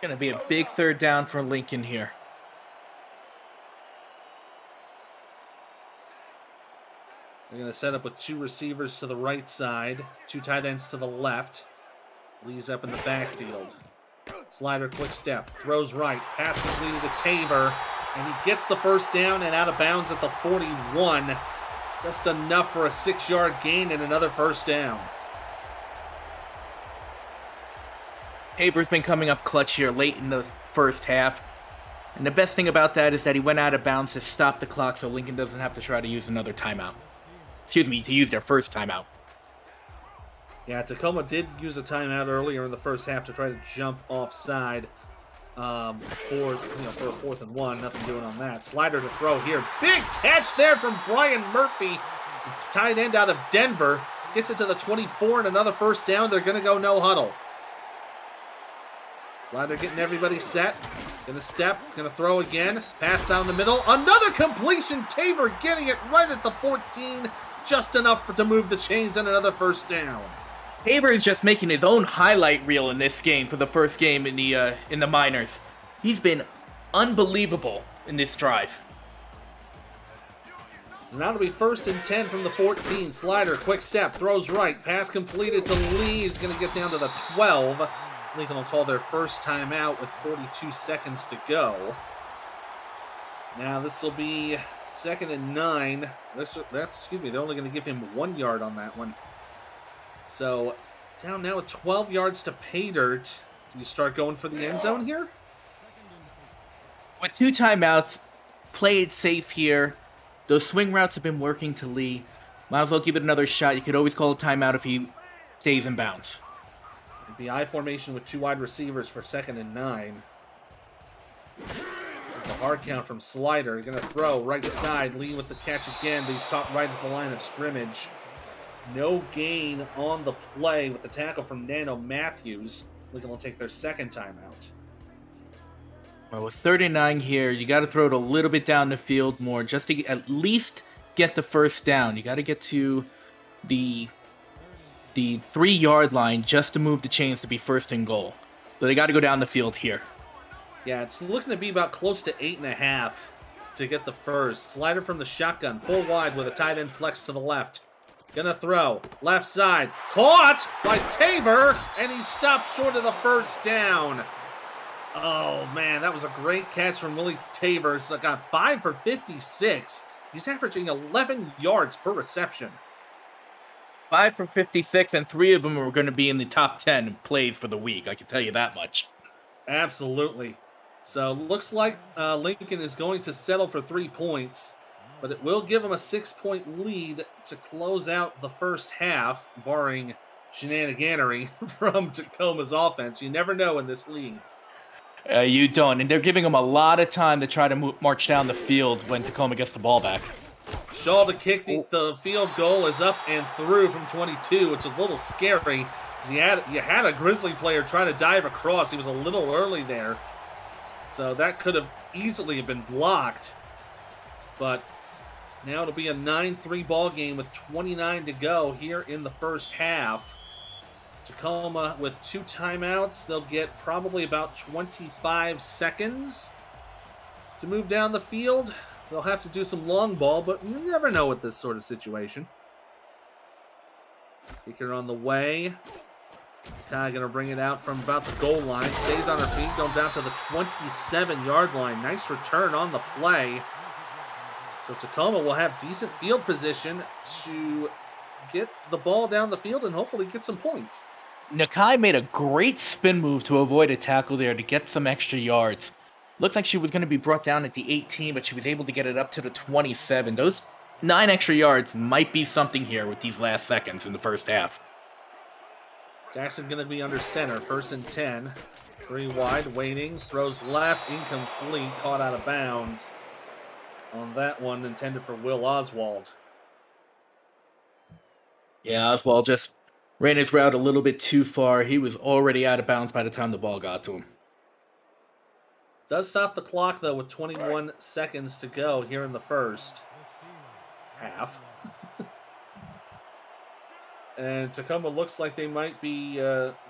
Going to be a big 3rd down for Lincoln here. They're going to set up with 2 receivers to the right side, 2 tight ends to the left. Lee's up in the backfield. Slider, quick step, throws right, pass completed to Tabor, and he gets the first down and out of bounds at the 41. Just enough for a 6-yard gain and another first down. Tabor's been coming up clutch here late in the first half. And the best thing about that is that he went out of bounds to stop the clock so Lincoln doesn't have to try to use another timeout. To use their first timeout. Yeah, Tacoma did use a timeout earlier in the first half to try to jump offside for a 4th and 1. Nothing doing on that. Slider to throw here. Big catch there from Brian Murphy. Tight end out of Denver. Gets it to the 24 and another first down. They're going to go no huddle. Slider getting everybody set. Gonna step, gonna throw again. Pass down the middle. Another completion. Tabor getting it right at the 14. Just enough to move the chains and another first down. Tabor is just making his own highlight reel in this game for the first game in the minors. He's been unbelievable in this drive. So now it'll be 1st and 10 from the 14. Slider, quick step, throws right. Pass completed to Lee. He's gonna get down to the 12. Lincoln will call their first timeout with 42 seconds to go. Now this will be 2nd and 9. They're only going to give him 1 yard on that one. So down now with 12 yards to pay dirt. Do you start going for the end zone here? With 2 timeouts, play it safe here. Those swing routes have been working to Lee. Might as well give it another shot. You could always call a timeout if he stays in bounds. The I formation with 2 wide receivers for 2nd and 9. The hard count from Slider. Going to throw right side. Lee with the catch again, but he's caught right at the line of scrimmage. No gain on the play with the tackle from Nano Matthews. Lincoln will take their 2nd timeout. Well, with 39 here, you got to throw it a little bit down the field more just to at least get the first down. You got to get to the 3-yard line just to move the chains to be 1st and goal. So they got to go down the field here. Yeah, it's looking to be about close to 8.5 to get the first. Slider from the shotgun, full wide with a tight end flex to the left. Gonna throw, left side, caught by Tabor, and he stopped short of the first down. Oh man, that was a great catch from Willie Tabor. He's got 5 for 56. He's averaging 11 yards per reception. 5 for 56, and 3 of them are going to be in the top 10 plays for the week. I can tell you that much. Absolutely. So looks like Lincoln is going to settle for 3 points, but it will give them a 6-point lead to close out the first half, barring shenaniganery from Tacoma's offense. You never know in this league. You don't, and they're giving them a lot of time to try to march down the field when Tacoma gets the ball back. Shaw to kick the field goal is up and through from 22, which is a little scary. You had a Grizzly player trying to dive across. He was a little early there. So that could have easily been blocked. But now it'll be a 9-3 ball game with 29 to go here in the first half. Tacoma with 2 timeouts. They'll get probably about 25 seconds to move down the field. They'll have to do some long ball, but you never know with this sort of situation. Kicker on the way. Kind of going to bring it out from about the goal line. Stays on her feet, going down to the 27-yard line. Nice return on the play. So Tacoma will have decent field position to get the ball down the field and hopefully get some points. Nakai made a great spin move to avoid a tackle there to get some extra yards. Looked like she was going to be brought down at the 18, but she was able to get it up to the 27. Those 9 extra yards might be something here with these last seconds in the first half. Jackson going to be under center, 1st and 10. 3 wide, waiting, throws left, incomplete, caught out of bounds. On that one, intended for Will Oswald. Yeah, Oswald just ran his route a little bit too far. He was already out of bounds by the time the ball got to him. Does stop the clock, though, with 21 seconds to go here in the first half. And Tacoma looks like they might be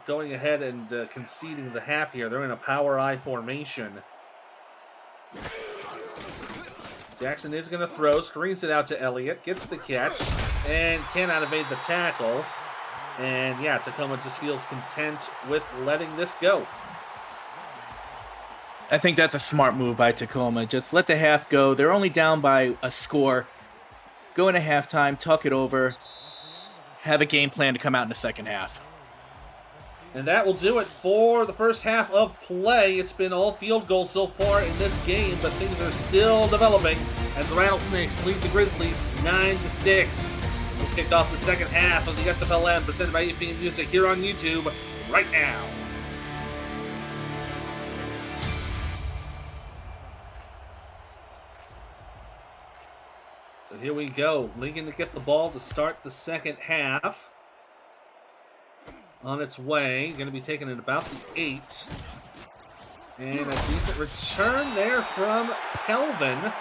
going ahead and conceding the half here. They're in a power I formation. Jackson is going to throw, screens it out to Elliott, gets the catch, and cannot evade the tackle. And yeah, Tacoma just feels content with letting this go. I think that's a smart move by Tacoma. Just let the half go. They're only down by a score. Go into halftime, tuck it over, have a game plan to come out in the second half. And that will do it for the first half of play. It's been all field goals so far in this game, but things are still developing as the Rattlesnakes lead the Grizzlies 9-6. We'll kick off the second half of the SFLm presented by EPN Music here on YouTube right now. So here we go. Lincoln to get the ball to start the second half. On its way. Going to be taken at about the 8. And a decent return there from Kelvin. He's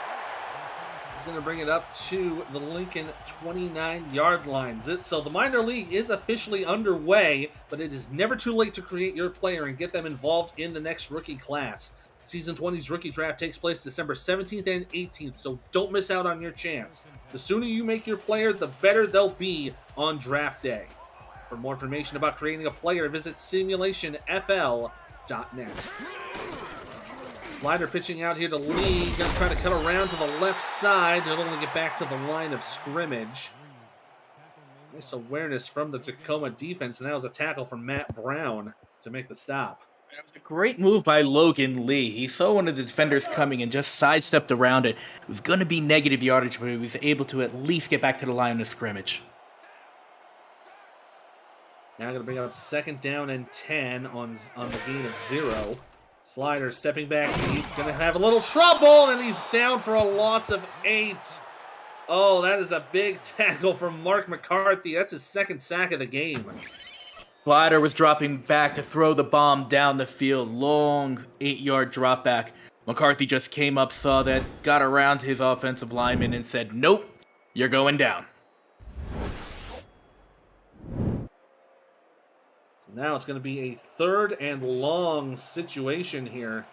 going to bring it up to the Lincoln 29-yard line. So the minor league is officially underway, but it is never too late to create your player and get them involved in the next rookie class. Season 20's rookie draft takes place December 17th and 18th, so don't miss out on your chance. The sooner you make your player, the better they'll be on draft day. For more information about creating a player, visit Simulationfl.net. Slider pitching out here to Lee. Going to try to cut around to the left side. He'll only get back to the line of scrimmage. Nice awareness from the Tacoma defense, and that was a tackle from Matt Brown to make the stop. It was a great move by Logan Lee. He saw one of the defenders coming and just sidestepped around it. It was going to be negative yardage, but he was able to at least get back to the line of scrimmage. Now going to bring it up 2nd down and 10 on the gain of 0. Slider stepping back. He's going to have a little trouble, and he's down for a loss of 8. Oh, that is a big tackle from Mark McCarthy. That's his 2nd sack of the game. Slider was dropping back to throw the bomb down the field. Long 8-yard drop back. McCarthy just came up, saw that, got around his offensive lineman and said, "Nope, you're going down." So now it's going to be a 3rd and long situation here.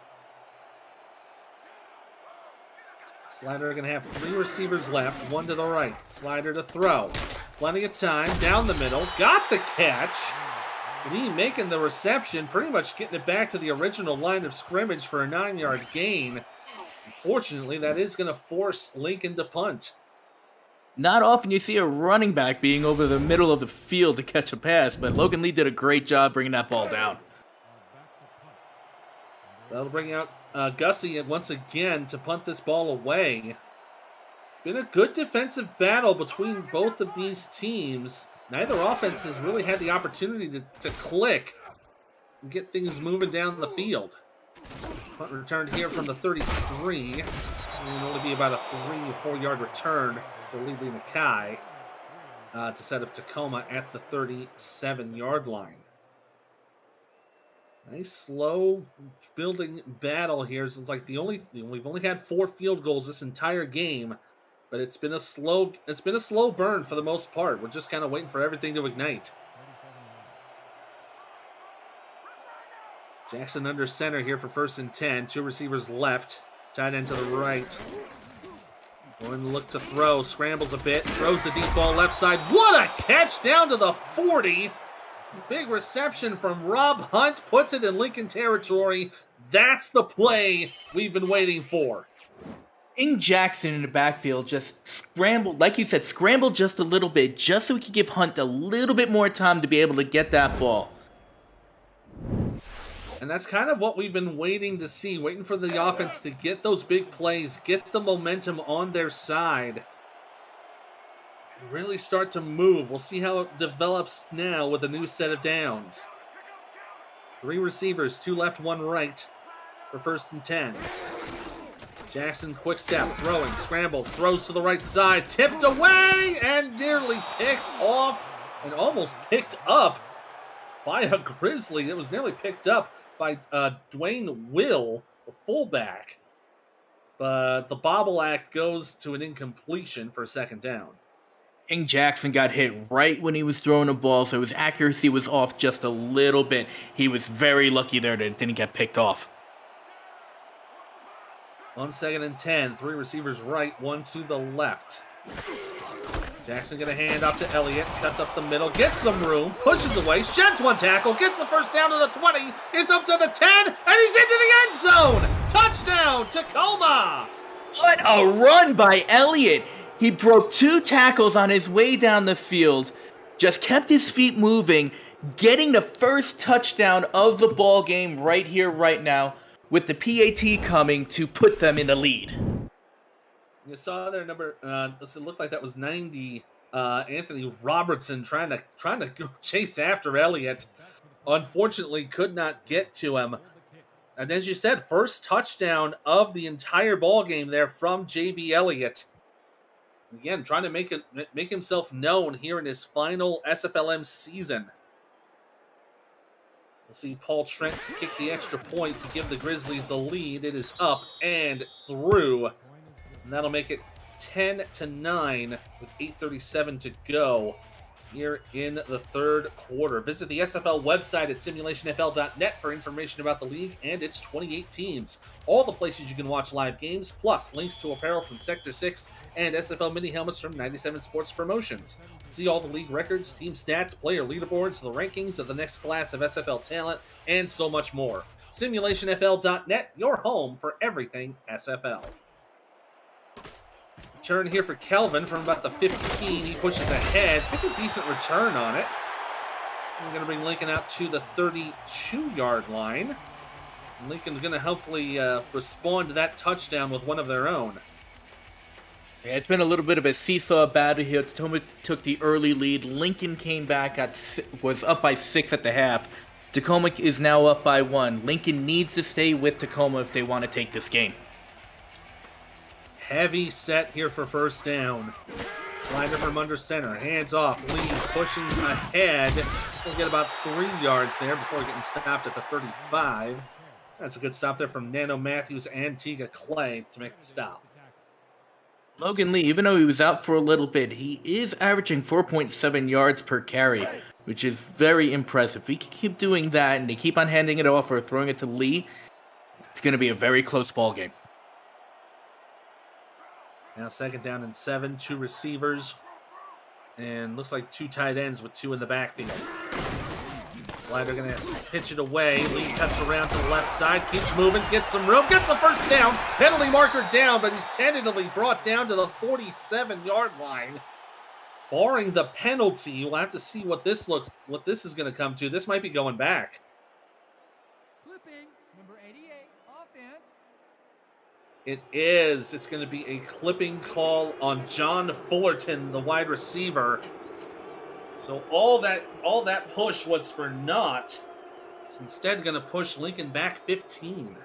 Slider going to have 3 receivers left, 1 to the right. Slider to throw. Plenty of time, down the middle, got the catch. Lee making the reception, pretty much getting it back to the original line of scrimmage for a 9-yard gain. Unfortunately, that is going to force Lincoln to punt. Not often you see a running back being over the middle of the field to catch a pass, but Logan Lee did a great job bringing that ball down. So that'll bring out Gussie once again to punt this ball away. It's been a good defensive battle between both of these teams. Neither offense has really had the opportunity to click and get things moving down the field. Punt returned here from the 33. It will only be about a 3 or 4 yard return for Lee Mackay to set up Tacoma at the 37-yard line. Nice slow building battle here. It's like we've only had 4 field goals this entire game. But it's been a slow burn for the most part. We're just kind of waiting for everything to ignite. Jackson under center here for 1st and 10. 2 receivers left. Tight end to the right. Going to look to throw. Scrambles a bit. Throws the deep ball left side. What a catch down to the 40. Big reception from Rob Hunt. Puts it in Lincoln territory. That's the play we've been waiting for. King Jackson in the backfield just scrambled, like you said, scrambled just a little bit, just so he could give Hunt a little bit more time to be able to get that ball. And that's kind of what we've been waiting to see, waiting for the offense to get those big plays, get the momentum on their side, and really start to move. We'll see how it develops now with a new set of downs. 3 receivers, 2 left, 1 right for 1st and 10. Jackson, quick step, throwing, scrambles, throws to the right side, tipped away, and nearly picked off, and almost picked up by a Grizzly. It was nearly picked up by Dwayne Will, the fullback. But the bobble act goes to an incompletion for a 2nd down. King Jackson got hit right when he was throwing the ball, so his accuracy was off just a little bit. He was very lucky there that it didn't get picked off. On 2nd and 10, 3 receivers right, 1 to the left. Jackson going to hand off to Elliott, cuts up the middle, gets some room, pushes away, sheds 1 tackle, gets the 1st down to the 20, is up to the 10, and he's into the end zone! Touchdown, Tacoma! What a run by Elliott! He broke 2 tackles on his way down the field, just kept his feet moving, getting the first touchdown of the ball game right here, right now, with the PAT coming to put them in the lead. You saw their number. It looked like that was 90. Anthony Robertson trying to go chase after Elliott. Unfortunately, could not get to him. And as you said, first touchdown of the entire ball game there from JB Elliott. Again, trying to make himself known here in his final SFLm season. We'll see Paul Trent to kick the extra point to give the Grizzlies the lead. It is up and through. And that'll make it 10-9 with 8:37 to go here in the 3rd quarter. Visit the SFL website at simulationfl.net for information about the league and its 28 teams. All the places you can watch live games, plus links to apparel from Sector 6 and SFL mini helmets from 97 Sports Promotions. See all the league records, team stats, player leaderboards, the rankings of the next class of SFL talent, and so much more. Simulationfl.net, your home for everything SFL. Turn here for Kelvin from about the 15. He pushes ahead. Gets a decent return on it. We're going to bring Lincoln out to the 32-yard line. And Lincoln's going to hopefully respond to that touchdown with one of their own. Yeah, it's been a little bit of a seesaw battle here. Tacoma took the early lead. Lincoln came back, was up by 6 at the half. Tacoma is now up by 1. Lincoln needs to stay with Tacoma if they want to take this game. Heavy set here for first down. Slider from under center. Hands off. Lee pushing ahead. We'll get about 3 yards there before getting stopped at the 35. That's a good stop there from Nano Matthews and Tiga Clay to make the stop. Logan Lee, even though he was out for a little bit, he is averaging 4.7 yards per carry, which is very impressive. If he can keep doing that and they keep on handing it off or throwing it to Lee, it's going to be a very close ball game. Now 2nd down and 7, 2 receivers, and looks like 2 tight ends with 2 in the backfield. Slider going to pitch it away. Lee cuts around to the left side, keeps moving, gets some room, gets the first down. Penalty marker down, but he's tentatively brought down to the 47-yard line. Barring the penalty, we'll have to see what this is going to come to. This might be going back. Clipping, number 88, offense. It is. It's going to be a clipping call on John Fullerton, the wide receiver. So all that push was for naught. It's instead going to push Lincoln back 15.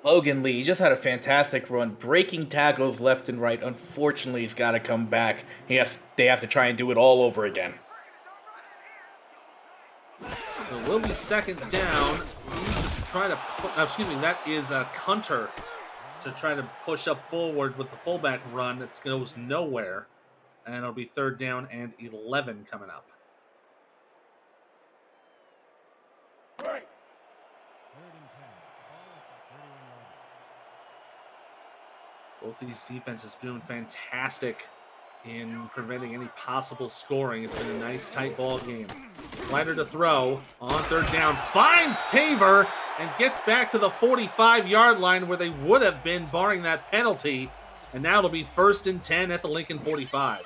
Logan Lee just had a fantastic run, breaking tackles left and right. Unfortunately, he's got to come back. They have to try and do it all over again. So we'll be 2nd down. Try to that is a Hunter to try to push up forward with the fullback run. It goes nowhere. And it'll be 3rd down and 11 coming up. Right. 3rd and 10. Ball at the 31-yard line. Both these defenses doing fantastic in preventing any possible scoring. It's been a nice tight ball game. Slider to throw on 3rd down. Finds Taver and gets back to the 45-yard line where they would have been barring that penalty. And now it'll be 1st and 10 at the Lincoln 45.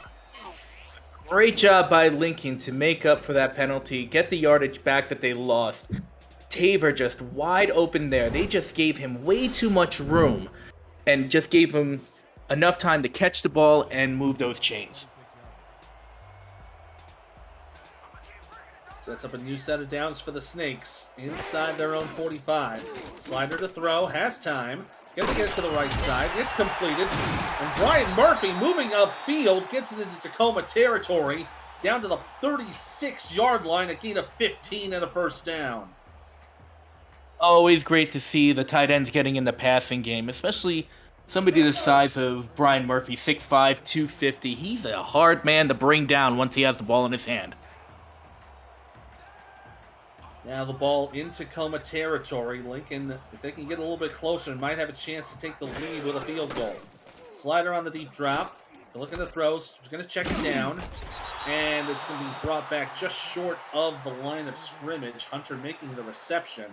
Great job by Lincoln to make up for that penalty, get the yardage back that they lost. Taver just wide open there. They just gave him way too much room and just gave him enough time to catch the ball and move those chains. Sets up a new set of downs for the Snakes inside their own 45. Slider to throw, has time. Gonna get it to the right side. It's completed. And Brian Murphy moving upfield gets it into Tacoma territory down to the 36-yard line, a gain of 15 and a 1st down. Always great to see the tight ends getting in the passing game, especially somebody the size of Brian Murphy, 6'5", 250. He's a hard man to bring down once he has the ball in his hand. Now the ball in Tacoma territory. Lincoln, if they can get a little bit closer, might have a chance to take the lead with a field goal. Slider on the deep drop. Looking to throws. He's going to check it down. And it's going to be brought back just short of the line of scrimmage. Hunter making the reception,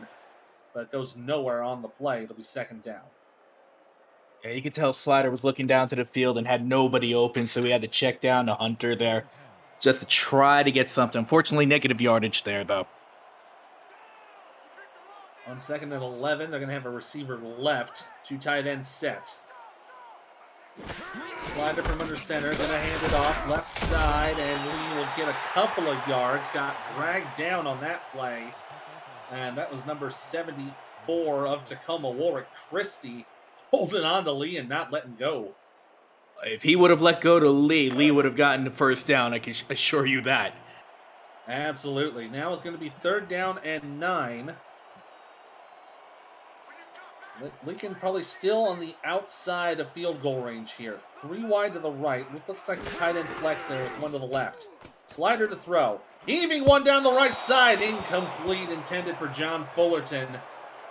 but it goes nowhere on the play. It'll be 2nd down. Yeah, you could tell Slider was looking down to the field and had nobody open, so he had to check down to Hunter there just to try to get something. Unfortunately, negative yardage there, though. On 2nd and 11, they're going to have a receiver left. 2 tight ends set. Slider from under center, going to hand it off left side, and Lee will get a couple of yards. Got dragged down on that play, and that was number 74 of Tacoma, Warwick Christie, holding on to Lee and not letting go. If he would have let go to Lee, Lee would have gotten the 1st down, I can assure you that. Absolutely. Now it's going to be 3rd down and 9. Lincoln probably still on the outside of field goal range here. 3 wide to the right. It looks like the tight end flex there with 1 to the left. Slider to throw. Heaving one down the right side. Incomplete, intended for John Fullerton.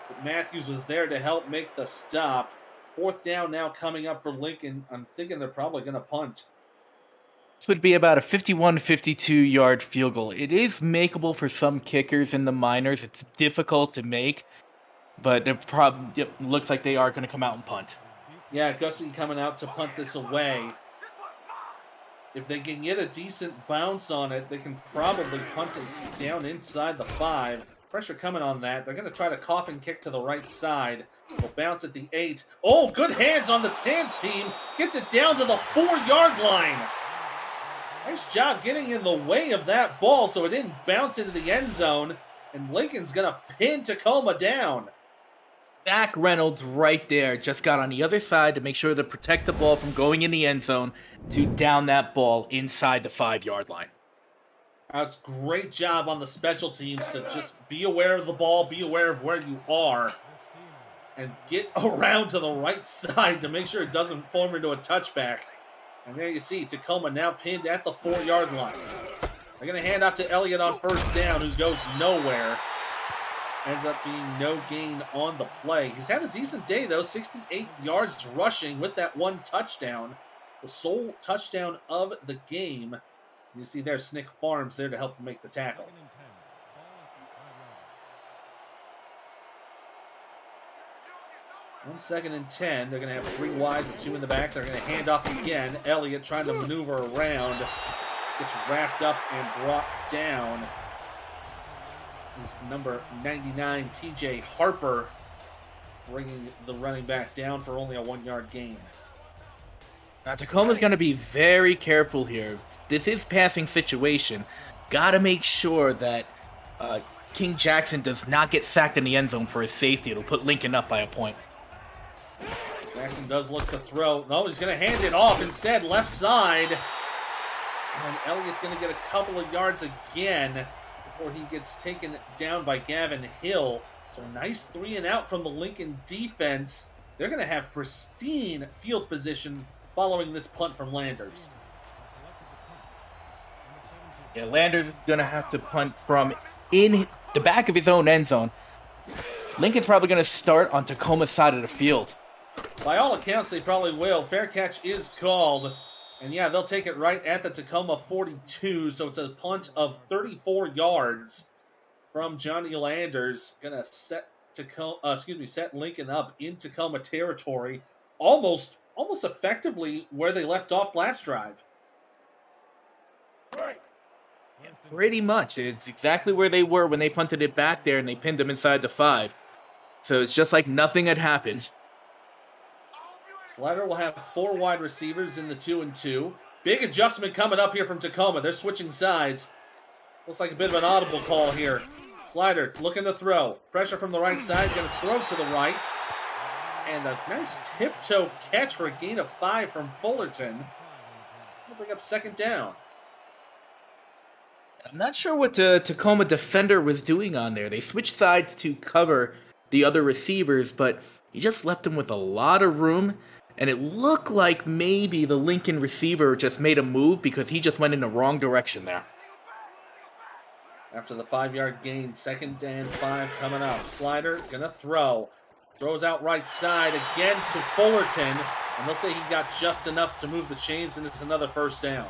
But Matthews was there to help make the stop. 4th down now coming up for Lincoln. I'm thinking they're probably going to punt. This would be about a 51, 52-yard field goal. It is makeable for some kickers in the minors. It's difficult to make. But it looks like they are going to come out and punt. Yeah, Gussie coming out to punt this away. If they can get a decent bounce on it, they can probably punt it down inside the 5. Pressure coming on that. They're going to try to coffin kick to the right side. Will bounce at the 8. Oh, good hands on the Tans team. Gets it down to the 4-yard line. Nice job getting in the way of that ball so it didn't bounce into the end zone. And Lincoln's going to pin Tacoma down. Zach Reynolds right there just got on the other side to make sure to protect the ball from going in the end zone to down that ball inside the 5-yard line. That's great job on the special teams to just be aware of the ball, be aware of where you are, and get around to the right side to make sure it doesn't form into a touchback. And there you see Tacoma now pinned at the 4-yard line. They're going to hand off to Elliott on first down, who goes nowhere. Ends up being no gain on the play. He's had a decent day, though. 68 yards rushing with that 1 touchdown. The sole touchdown of the game. You see there, Snick Farms there to help to make the tackle. 2nd and 10. They're going to have 3 wide with 2 in the back. They're going to hand off again. Elliott trying to maneuver around. Gets wrapped up and brought down. Is number 99, TJ Harper, bringing the running back down for only a 1-yard gain. Now, Tacoma's going to be very careful here. This is passing situation. Got to make sure that King Jackson does not get sacked in the end zone for his safety. It'll put Lincoln up by a point. Jackson does look to throw. No, he's going to hand it off instead, left side. And Elliott's going to get a couple of yards again before he gets taken down by Gavin Hill. So nice 3 and out from the Lincoln defense. They're going to have pristine field position following this punt from Landers. Yeah, Landers is going to have to punt from in the back of his own end zone. Lincoln's probably going to start on Tacoma's side of the field. By all accounts, they probably will. Fair catch is called. And yeah, they'll take it right at the Tacoma 42. So it's a punt of 34 yards from Johnny Landers. Gonna set set Lincoln up in Tacoma territory, almost effectively where they left off last drive. Pretty much. It's exactly where they were when they punted it back there and they pinned them inside the 5. So it's just like nothing had happened. Slider will have 4 wide receivers in the 2 and 2. Big adjustment coming up here from Tacoma. They're switching sides. Looks like a bit of an audible call here. Slider looking to throw. Pressure from the right side. Going to throw to the right. And a nice tiptoe catch for a gain of 5 from Fullerton. We'll bring up 2nd down. I'm not sure what the Tacoma defender was doing on there. They switched sides to cover the other receivers, but he just left them with a lot of room. And it looked like maybe the Lincoln receiver just made a move because he just went in the wrong direction there. After the 5-yard gain, 2nd and 5 coming up. Slider gonna throw. Throws out right side again to Fullerton. And they'll say he got just enough to move the chains, and it's another 1st down.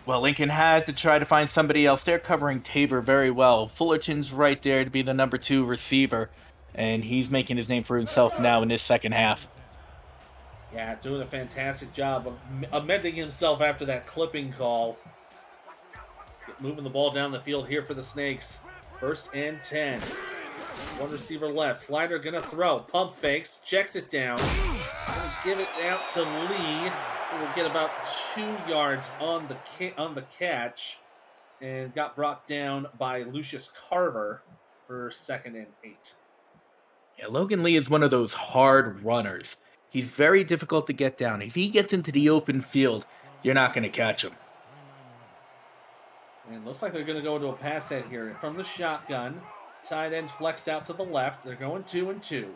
Well, Lincoln had to try to find somebody else. They're covering Tabor very well. Fullerton's right there to be the number 2 receiver. And he's making his name for himself now in this second half. Yeah, doing a fantastic job of amending himself after that clipping call. Moving the ball down the field here for the Snakes. 1st and 10. 1 receiver left. Slider gonna throw. Pump fakes. Checks it down. Gonna give it out to Lee. Who will get about 2 yards on the catch. And got brought down by Lucius Carver for 2nd and 8. Yeah, Logan Lee is one of those hard runners. He's very difficult to get down. If he gets into the open field, you're not going to catch him. And looks like they're going to go into a pass set here. From the shotgun, tight ends flexed out to the left. They're going 2 and 2.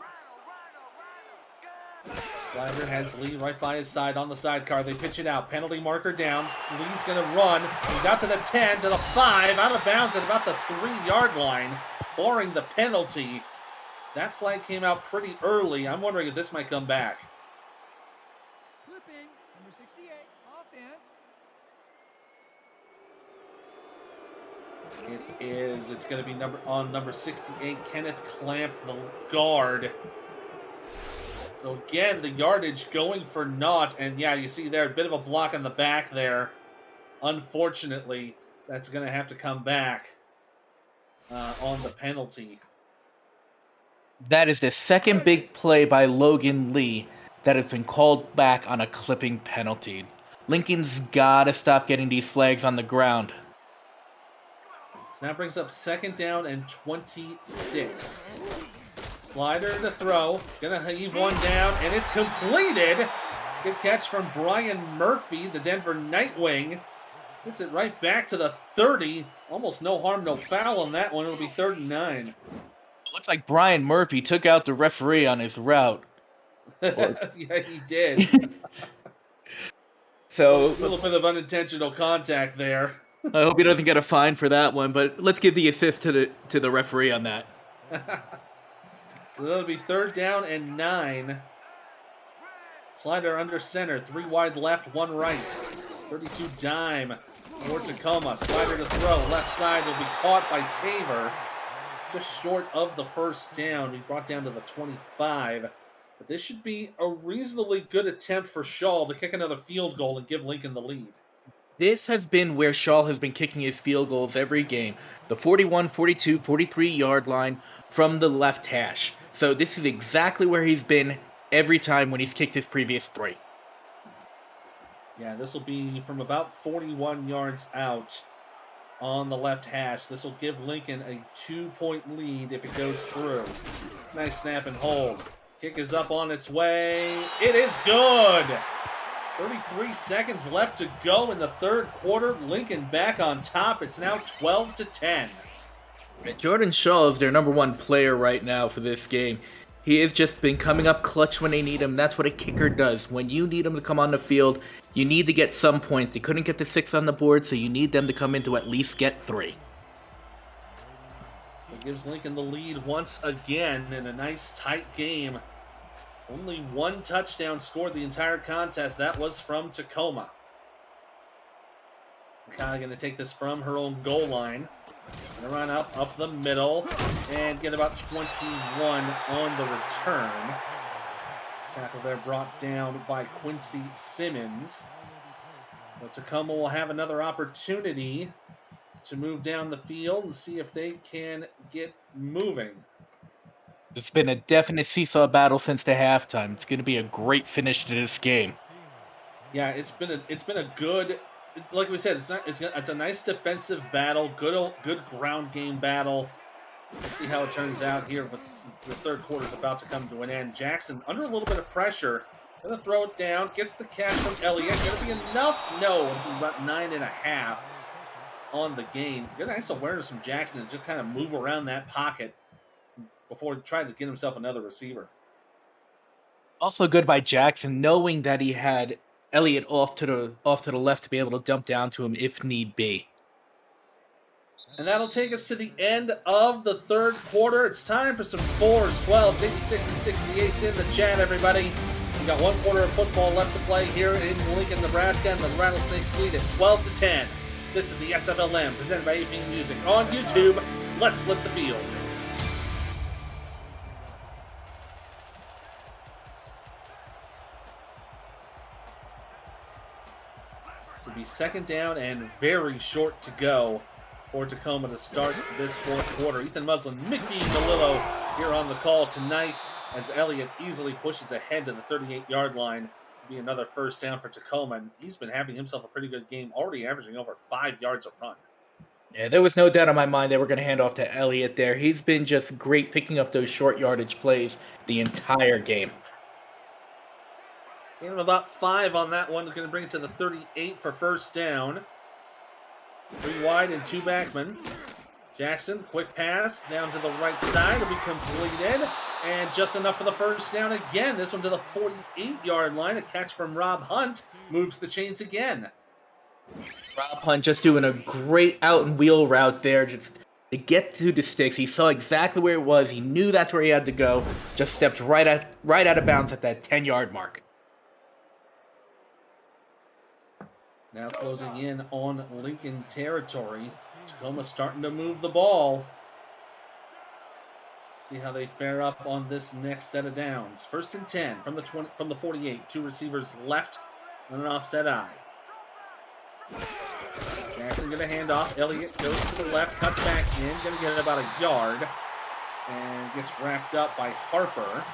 Slider has Lee right by his side on the sidecar. They pitch it out. Penalty marker down. Lee's going to run. He's out to the 10, to the 5, out of bounds at about the 3-yard line, barring the penalty. That flag came out pretty early. I'm wondering if this might come back. Clipping, number 68, offense. It is. It's going to be number 68, Kenneth Clamp, the guard. So again, the yardage going for naught. And yeah, you see there, a bit of a block on the back there. Unfortunately, That's going to have to come back on the penalty. That is the second big play by Logan Lee that has been called back on a clipping penalty. Lincoln's gotta stop getting these flags on the ground. So that brings up 2nd down and 26. Slider to throw. Gonna heave one down, and it's completed. Good catch from Brian Murphy, the Denver Nightwing. Gets it right back to the 30. Almost no harm, no foul on that one. It'll be 3rd and 9. It looks like Brian Murphy took out the referee on his route. Yeah, he did. So A little bit of unintentional contact there. I hope he doesn't get a fine for that one, but let's give the assist to the referee on that. It'll be 3rd down and 9. Slider under center, 3 wide left, 1 right. 32 dime for Tacoma. Slider to throw, left side will be caught by Tabor. Just short of the 1st down. We brought down to the 25. But this should be a reasonably good attempt for Shaw to kick another field goal and give Lincoln the lead. This has been where Shaw has been kicking his field goals every game. The 41, 42, 43-yard line from the left hash. So this is exactly where he's been every time when he's kicked his previous 3. Yeah, this will be from about 41 yards out on the left hash. This will give Lincoln a 2-point lead if it goes through. Nice snap and hold. Kick is up on its way. It is good. 33 seconds left to go in the 3rd quarter. Lincoln back on top. It's now 12-10. Jordan Shaw is their number 1 player right now for this game. He has just been coming up clutch when they need him. That's what a kicker does. When you need him to come on the field, you need to get some points. They couldn't get the 6 on the board, so you need them to come in to at least get 3. It gives Lincoln the lead once again in a nice tight game. Only 1 touchdown scored the entire contest. That was from Tacoma. Kind going to take this from her own goal line. Gonna run up the middle, and get about 21 on the return. Tackle there brought down by Quincy Simmons. So Tacoma will have another opportunity to move down the field and see if they can get moving. It's been a definite seesaw battle since the halftime. It's going to be a great finish to this game. Yeah, it's been a good, like we said, it's a nice defensive battle, good ground game battle. We'll see how it turns out here. With the 3rd quarter is about to come to an end. Jackson under a little bit of pressure, gonna throw it down, gets the catch from Elliott. Gonna be enough? No, it'll be about 9.5 on the game. Good nice awareness from Jackson to just kind of move around that pocket before he tried to get himself another receiver. Also good by Jackson, knowing that he had Elliott off to the left to be able to dump down to him if need be. And that'll take us to the end of the 3rd quarter. It's time for some 4s, 12s, 86s, and 68s in the chat, everybody. We got 1 quarter of football left to play here in Lincoln, Nebraska, and the Rattlesnakes lead at 12-10. This is the SFLm presented by AP Music on YouTube. Let's flip the field. This will be 2nd down and very short to go for Tacoma to start this 4th quarter. Ethan Muslin, Mickey DeLillo here on the call tonight as Elliott easily pushes ahead to the 38-yard line. It'll be another 1st down for Tacoma, and he's been having himself a pretty good game, already averaging over 5 yards a run. Yeah, there was no doubt in my mind they were going to hand off to Elliott there. He's been just great picking up those short yardage plays the entire game. Gain of about 5 on that one is going to bring it to the 38 for 1st down. 3 wide and 2 backmen. Jackson, quick pass down to the right side. Will be completed. And just enough for the 1st down again. This one to the 48-yard line. A catch from Rob Hunt moves the chains again. Rob Hunt just doing a great out and wheel route there just to get to the sticks. He saw exactly where it was. He knew that's where he had to go. Just stepped right out of bounds at that 10-yard mark. Now closing in on Lincoln territory. Tacoma starting to move the ball. See how they fare up on this next set of downs. 1st and 10 from the 48. 2 receivers left and an offset eye. Jackson gonna hand off. Elliott goes to the left, cuts back in, gonna get about a yard, and gets wrapped up by Harper.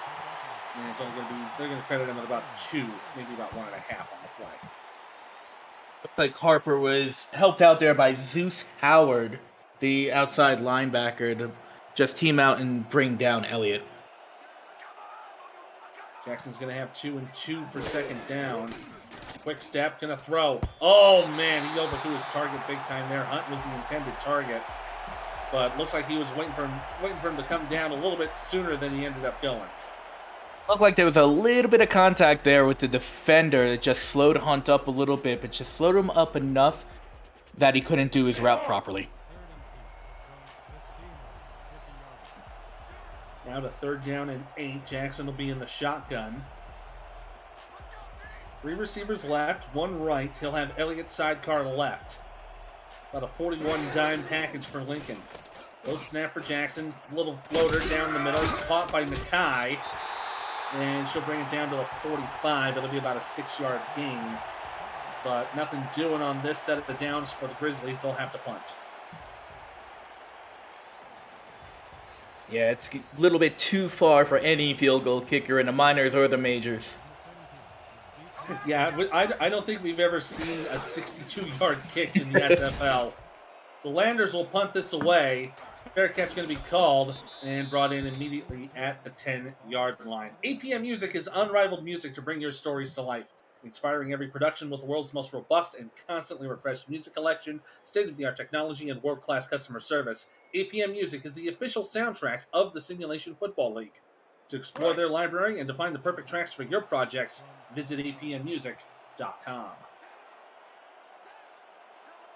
And it's only they're gonna credit him at about 2, maybe about 1.5 on the play. Looked like Harper was helped out there by Zeus Howard, the outside linebacker, to just team out and bring down Elliott. Jackson's going to have 2 and 2 for second down. Quick step, going to throw. Oh, man, he overthrew his target big time there. Hunt was the intended target. But looks like he was waiting for him to come down a little bit sooner than he ended up going. Looked like there was a little bit of contact there with the defender that just slowed Hunt up a little bit, but just slowed him up enough that he couldn't do his route properly. Now to 3rd down and 8. Jackson will be in the shotgun. 3 receivers left, 1 right. He'll have Elliott sidecar left. About a 41 dime package for Lincoln. Low snap for Jackson. Little floater down the middle. He's caught by Nakai. And she'll bring it down to the 45. It'll be about a 6-yard gain. But nothing doing on this set of the downs for the Grizzlies. They'll have to punt. Yeah, it's a little bit too far for any field goal kicker in the minors or the majors. Yeah, I don't think we've ever seen a 62-yard kick in the SFL. So Landers will punt this away. Fair catch going to be called and brought in immediately at the 10-yard line. APM Music is unrivaled music to bring your stories to life. Inspiring every production with the world's most robust and constantly refreshed music collection, state-of-the-art technology, and world-class customer service, APM Music is the official soundtrack of the Simulation Football League. To explore their library and to find the perfect tracks for your projects, visit apmmusic.com.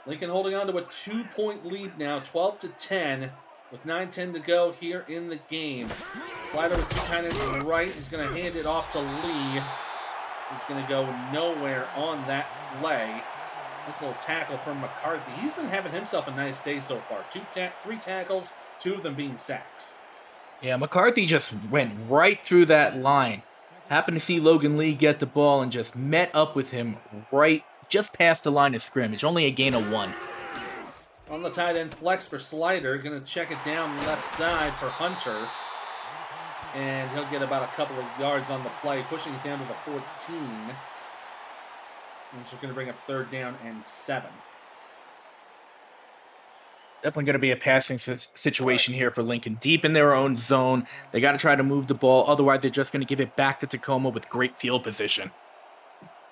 Lincoln holding on to a 2-point lead now, 12-10, with 9:10 to go here in the game. Slider with 2 tight ends to the right. He's going to hand it off to Lee. He's going to go nowhere on that play. This little tackle from McCarthy. He's been having himself a nice day so far. 3 tackles, 2 of them being sacks. Yeah, McCarthy just went right through that line. Happened to see Logan Lee get the ball and just met up with him right just past the line of scrimmage. Only a gain of 1. On the tight end flex for Slider. Going to check it down left side for Hunter. And he'll get about a couple of yards on the play, pushing it down to the 14. And so we're going to bring up 3rd down and 7. Definitely going to be a passing situation here for Lincoln. Deep in their own zone. They got to try to move the ball. Otherwise, they're just going to give it back to Tacoma with great field position.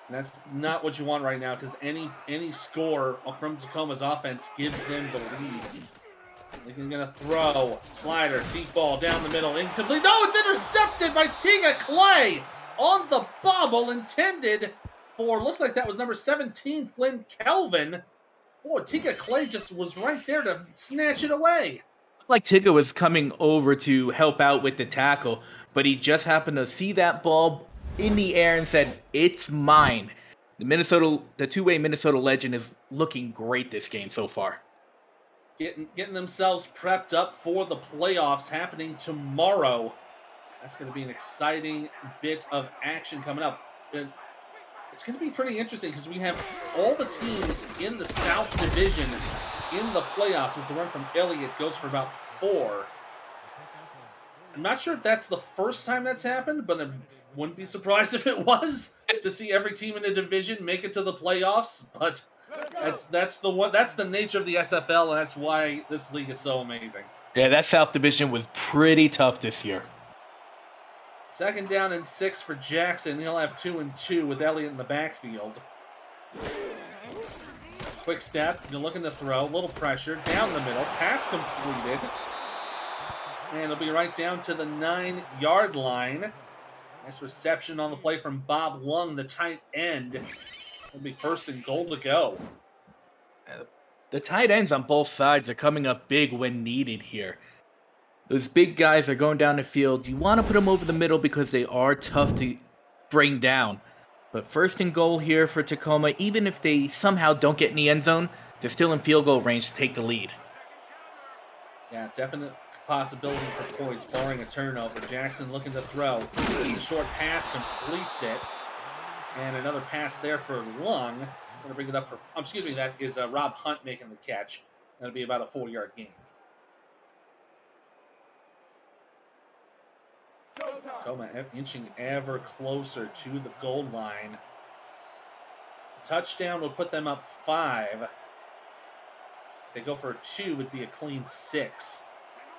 And that's not what you want right now, because any score from Tacoma's offense gives them the lead. Lincoln's going to throw. Slider, deep ball down the middle, incomplete. No, it's intercepted by Tiga Clay on the bobble, intended for, looks like that was number 17, Flynn Kelvin. Boy, Tiga Clay just was right there to snatch it away. Like Tiga was coming over to help out with the tackle, but he just happened to see that ball in the air and said, "It's mine." The two-way Minnesota legend is looking great this game so far. Getting themselves prepped up for the playoffs happening tomorrow. That's going to be an exciting bit of action coming up. It's going to be pretty interesting because we have all the teams in the South Division in the playoffs as the run from Elliott goes for about 4. I'm not sure if that's the first time that's happened, but I wouldn't be surprised if it was, to see every team in a division make it to the playoffs. But that's the nature of the SFL, and that's why this league is so amazing. Yeah, that South Division was pretty tough this year. 2nd down and 6 for Jackson. He'll have 2 and 2 with Elliott in the backfield. Quick step. You're looking to throw. A little pressure. Down the middle. Pass completed. And it'll be right down to the 9-yard line. Nice reception on the play from Bob Lung, the tight end. It'll be 1st and goal to go. The tight ends on both sides are coming up big when needed here. Those big guys are going down the field. You want to put them over the middle because they are tough to bring down. But 1st and goal here for Tacoma. Even if they somehow don't get in the end zone, they're still in field goal range to take the lead. Yeah, definite possibility for points, barring a turnover. Jackson looking to throw. The short pass completes it. And another pass there for Lung. Going to bring it up for, excuse me, that is Rob Hunt making the catch. That'll be about a 4-yard gain. Tacoma inching ever closer to the goal line. A touchdown would put them up 5. If they go for a 2, it would be a clean 6.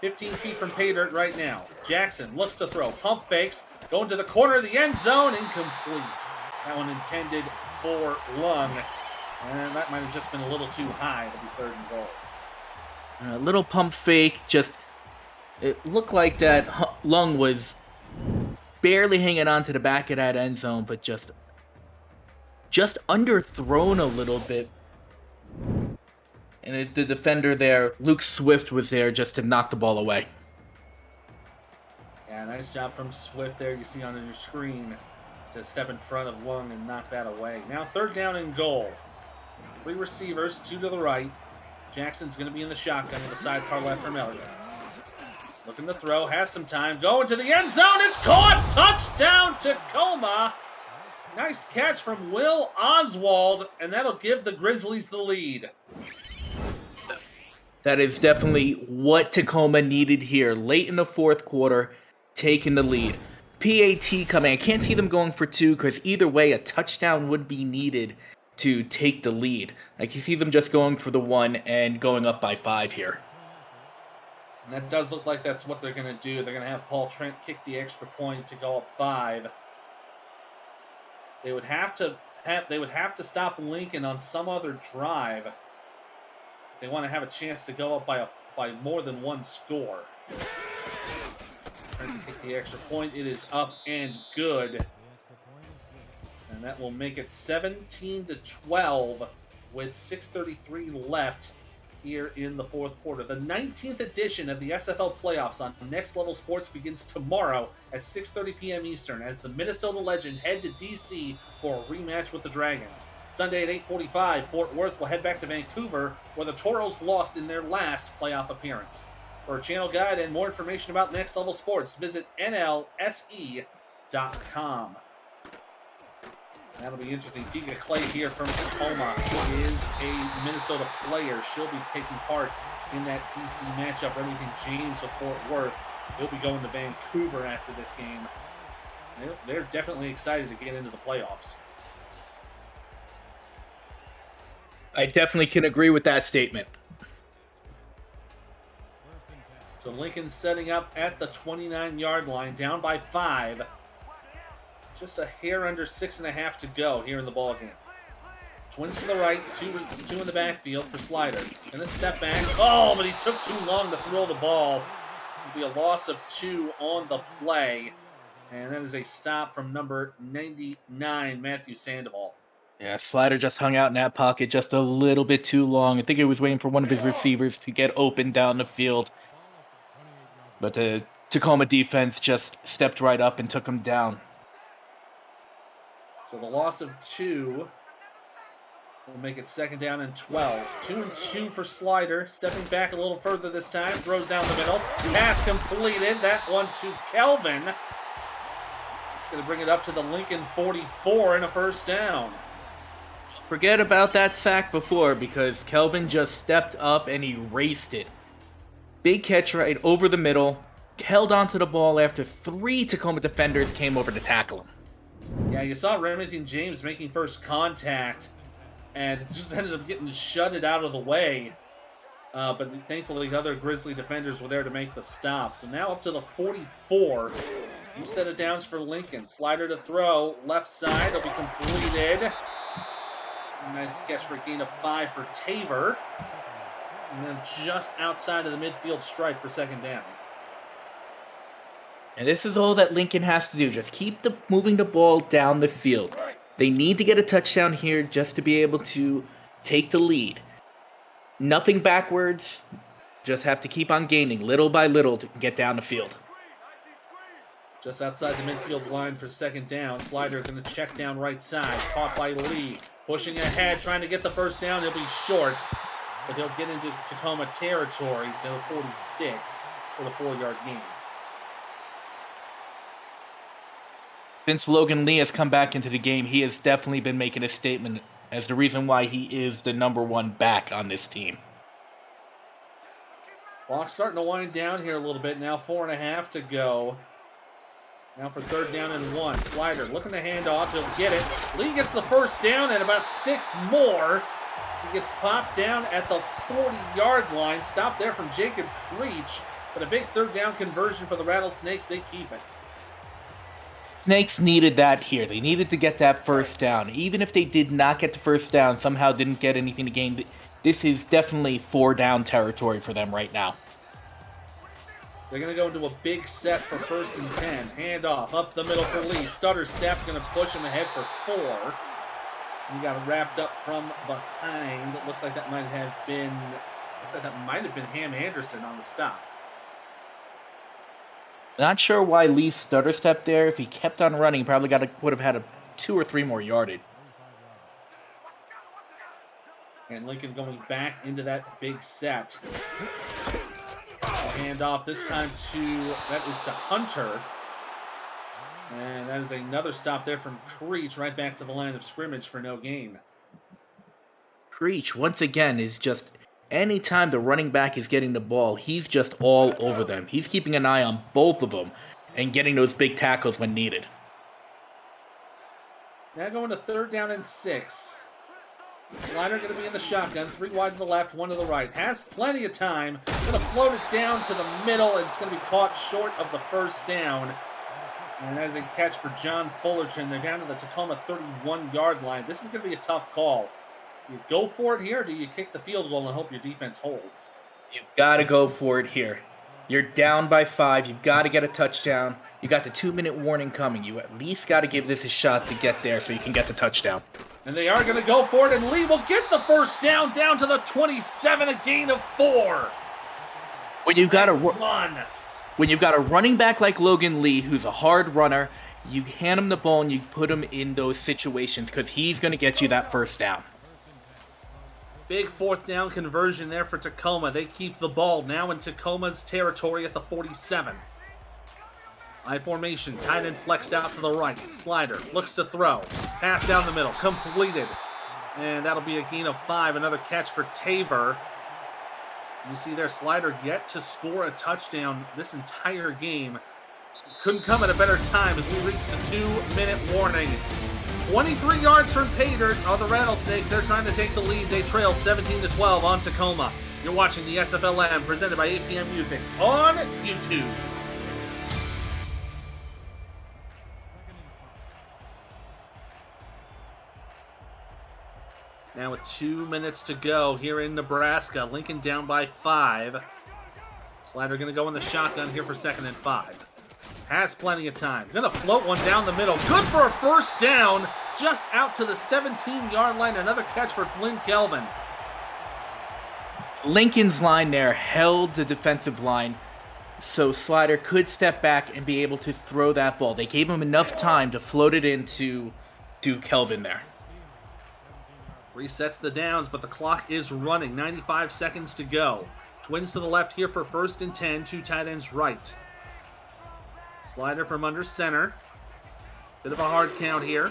15 feet from pay dirt right now. Jackson looks to throw. Pump fakes. Going to the corner of the end zone. Incomplete. That one intended for Lung. And that might have just been a little too high to be 3rd and goal. A little pump fake. Just, it looked like that Lung was barely hanging on to the back of that end zone, but just underthrown a little bit. And the defender there, Luke Swift, was there just to knock the ball away. Yeah, nice job from Swift there. You see on your screen to step in front of Lung and knock that away. Now 3rd down and goal. 3 receivers, 2 to the right. Jackson's going to be in the shotgun with a sidecar left from Elliott. Looking to throw, has some time. Going to the end zone. It's caught. Touchdown, Tacoma. Nice catch from Will Oswald, and that'll give the Grizzlies the lead. That is definitely what Tacoma needed here. Late in the 4th quarter, taking the lead. PAT coming. I can't see them going for 2 because either way, a touchdown would be needed to take the lead. I can see them just going for the 1 and going up by 5 here. And that does look like that's what they're going to do. They're going to have Paul Trent kick the extra point to go up 5. They would have to stop Lincoln on some other drive if they want to have a chance to go up by more than 1 score. Trying to kick the extra point. It is up and good. And that will make it 17-12 with 6:33 left here in the 4th quarter. The 19th edition of the SFL playoffs on Next Level Sports begins tomorrow at 6:30 p.m. Eastern as the Minnesota Legend head to D.C. for a rematch with the Dragons. Sunday at 8:45, Fort Worth will head back to Vancouver, where the Toros lost in their last playoff appearance. For a channel guide and more information about Next Level Sports, visit nlse.com. That'll be interesting. Tika Clay here from Tacoma is a Minnesota player. She'll be taking part in that DC matchup. Remington James with Fort Worth. He'll be going to Vancouver after this game. They're definitely excited to get into the playoffs. I definitely can agree with that statement. So Lincoln's setting up at the 29-yard line, down by 5. Just a hair under 6.5 to go here in the ballgame. Twins to the right, two in the backfield for Slider. And a step back. Oh, but he took too long to throw the ball. It'll be a loss of 2 on the play. And that is a stop from number 99, Matthew Sandoval. Yeah, Slider just hung out in that pocket just a little bit too long. I think he was waiting for one of his receivers to get open down the field. But the Tacoma defense just stepped right up and took him down. So the loss of 2 will make it 2nd down and 12. 2-2 for Slider. Stepping back a little further this time. Throws down the middle. Pass completed. That one to Kelvin. It's going to bring it up to the Lincoln 44 and a 1st down. Forget about that sack before because Kelvin just stepped up and erased it. Big catch right over the middle. Held onto the ball after 3 Tacoma defenders came over to tackle him. Yeah, you saw Remington James making first contact and just ended up getting shutted out of the way. But thankfully, the other Grizzly defenders were there to make the stop. So now up to the 44. New set of downs for Lincoln. Slider to throw. Left side. It'll be completed. Nice catch for a gain of 5 for Tabor. And then just outside of the midfield stripe for 2nd down. And this is all that Lincoln has to do. Just keep moving the ball down the field. They need to get a touchdown here just to be able to take the lead. Nothing backwards. Just have to keep on gaining little by little to get down the field. Just outside the midfield line for 2nd down. Slider going to check down right side. Caught by Lee. Pushing ahead, trying to get the 1st down. He'll be short. But he'll get into Tacoma territory to the 46 for the 4-yard gain. Since Logan Lee has come back into the game, he has definitely been making a statement as the reason why he is the #1 back on this team. Clock's starting to wind down here a little bit now. 4.5 to go. Now for 3rd down and 1. Slider looking to hand off. He'll get it. Lee gets the 1st down and about 6 more. So he gets popped down at the 40-yard line. Stopped there from Jacob Creech. But a big 3rd down conversion for the Rattlesnakes. They keep it. Snakes needed that here. They needed to get that 1st down. Even if they did not get the 1st down, somehow didn't get anything to gain, this is definitely 4-down territory for them right now. They're going to go into a big set for 1st and 10. Handoff up the middle for Lee. Stutter step going to push him ahead for 4. He got wrapped up from behind. It looks like that might have been Ham Anderson on the stop. Not sure why Lee stutter stepped there. If he kept on running, he probably would have had a 2 or 3 more yardage. And Lincoln going back into that big set. Handoff this time that is to Hunter. And that is another stop there from Creech right back to the line of scrimmage for no gain. Creech, once again, is just anytime the running back is getting the ball, he's just all over them. He's keeping an eye on both of them and getting those big tackles when needed. Now going to 3rd down and 6. Slider going to be in the shotgun. 3 wide to the left, 1 to the right. Has plenty of time. Going to float it down to the middle. And it's going to be caught short of the 1st down. And that is a catch for John Fullerton. They're down to the Tacoma 31-yard line. This is going to be a tough call. Do you go for it here, or do you kick the field goal and hope your defense holds? You've got to go for it here. You're down by 5. You've got to get a touchdown. You got the 2-minute warning coming. You at least got to give this a shot to get there so you can get the touchdown. And they are going to go for it, and Lee will get the 1st down to the 27, a gain of 4. When you've got a running back like Logan Lee, who's a hard runner, you hand him the ball and you put him in those situations because he's going to get you that 1st down. Big 4th down conversion there for Tacoma. They keep the ball now in Tacoma's territory at the 47. I formation, tight end flexed out to the right. Slider looks to throw. Pass down the middle, completed. And that'll be a gain of 5. Another catch for Tabor. You see their Slider yet to score a touchdown this entire game. Couldn't come at a better time as we reach the 2-minute warning. 23 yards from Pater are the Rattlesnakes. They're trying to take the lead. They trail 17-12 on Tacoma. You're watching the SFLm presented by APM Music on YouTube. Now with 2 minutes to go here in Nebraska. Lincoln down by 5. Slider going to go in the shotgun here for 2nd and 5. Has plenty of time. Going to float one down the middle. Good for a 1st down. Just out to the 17-yard line. Another catch for Flynn Kelvin. Lincoln's line there held the defensive line, so Slider could step back and be able to throw that ball. They gave him enough time to float it into Kelvin there. Resets the downs, but the clock is running. 95 seconds to go. Twins to the left here for 1st and 10. 2 tight ends right. Slider from under center. Bit of a hard count here.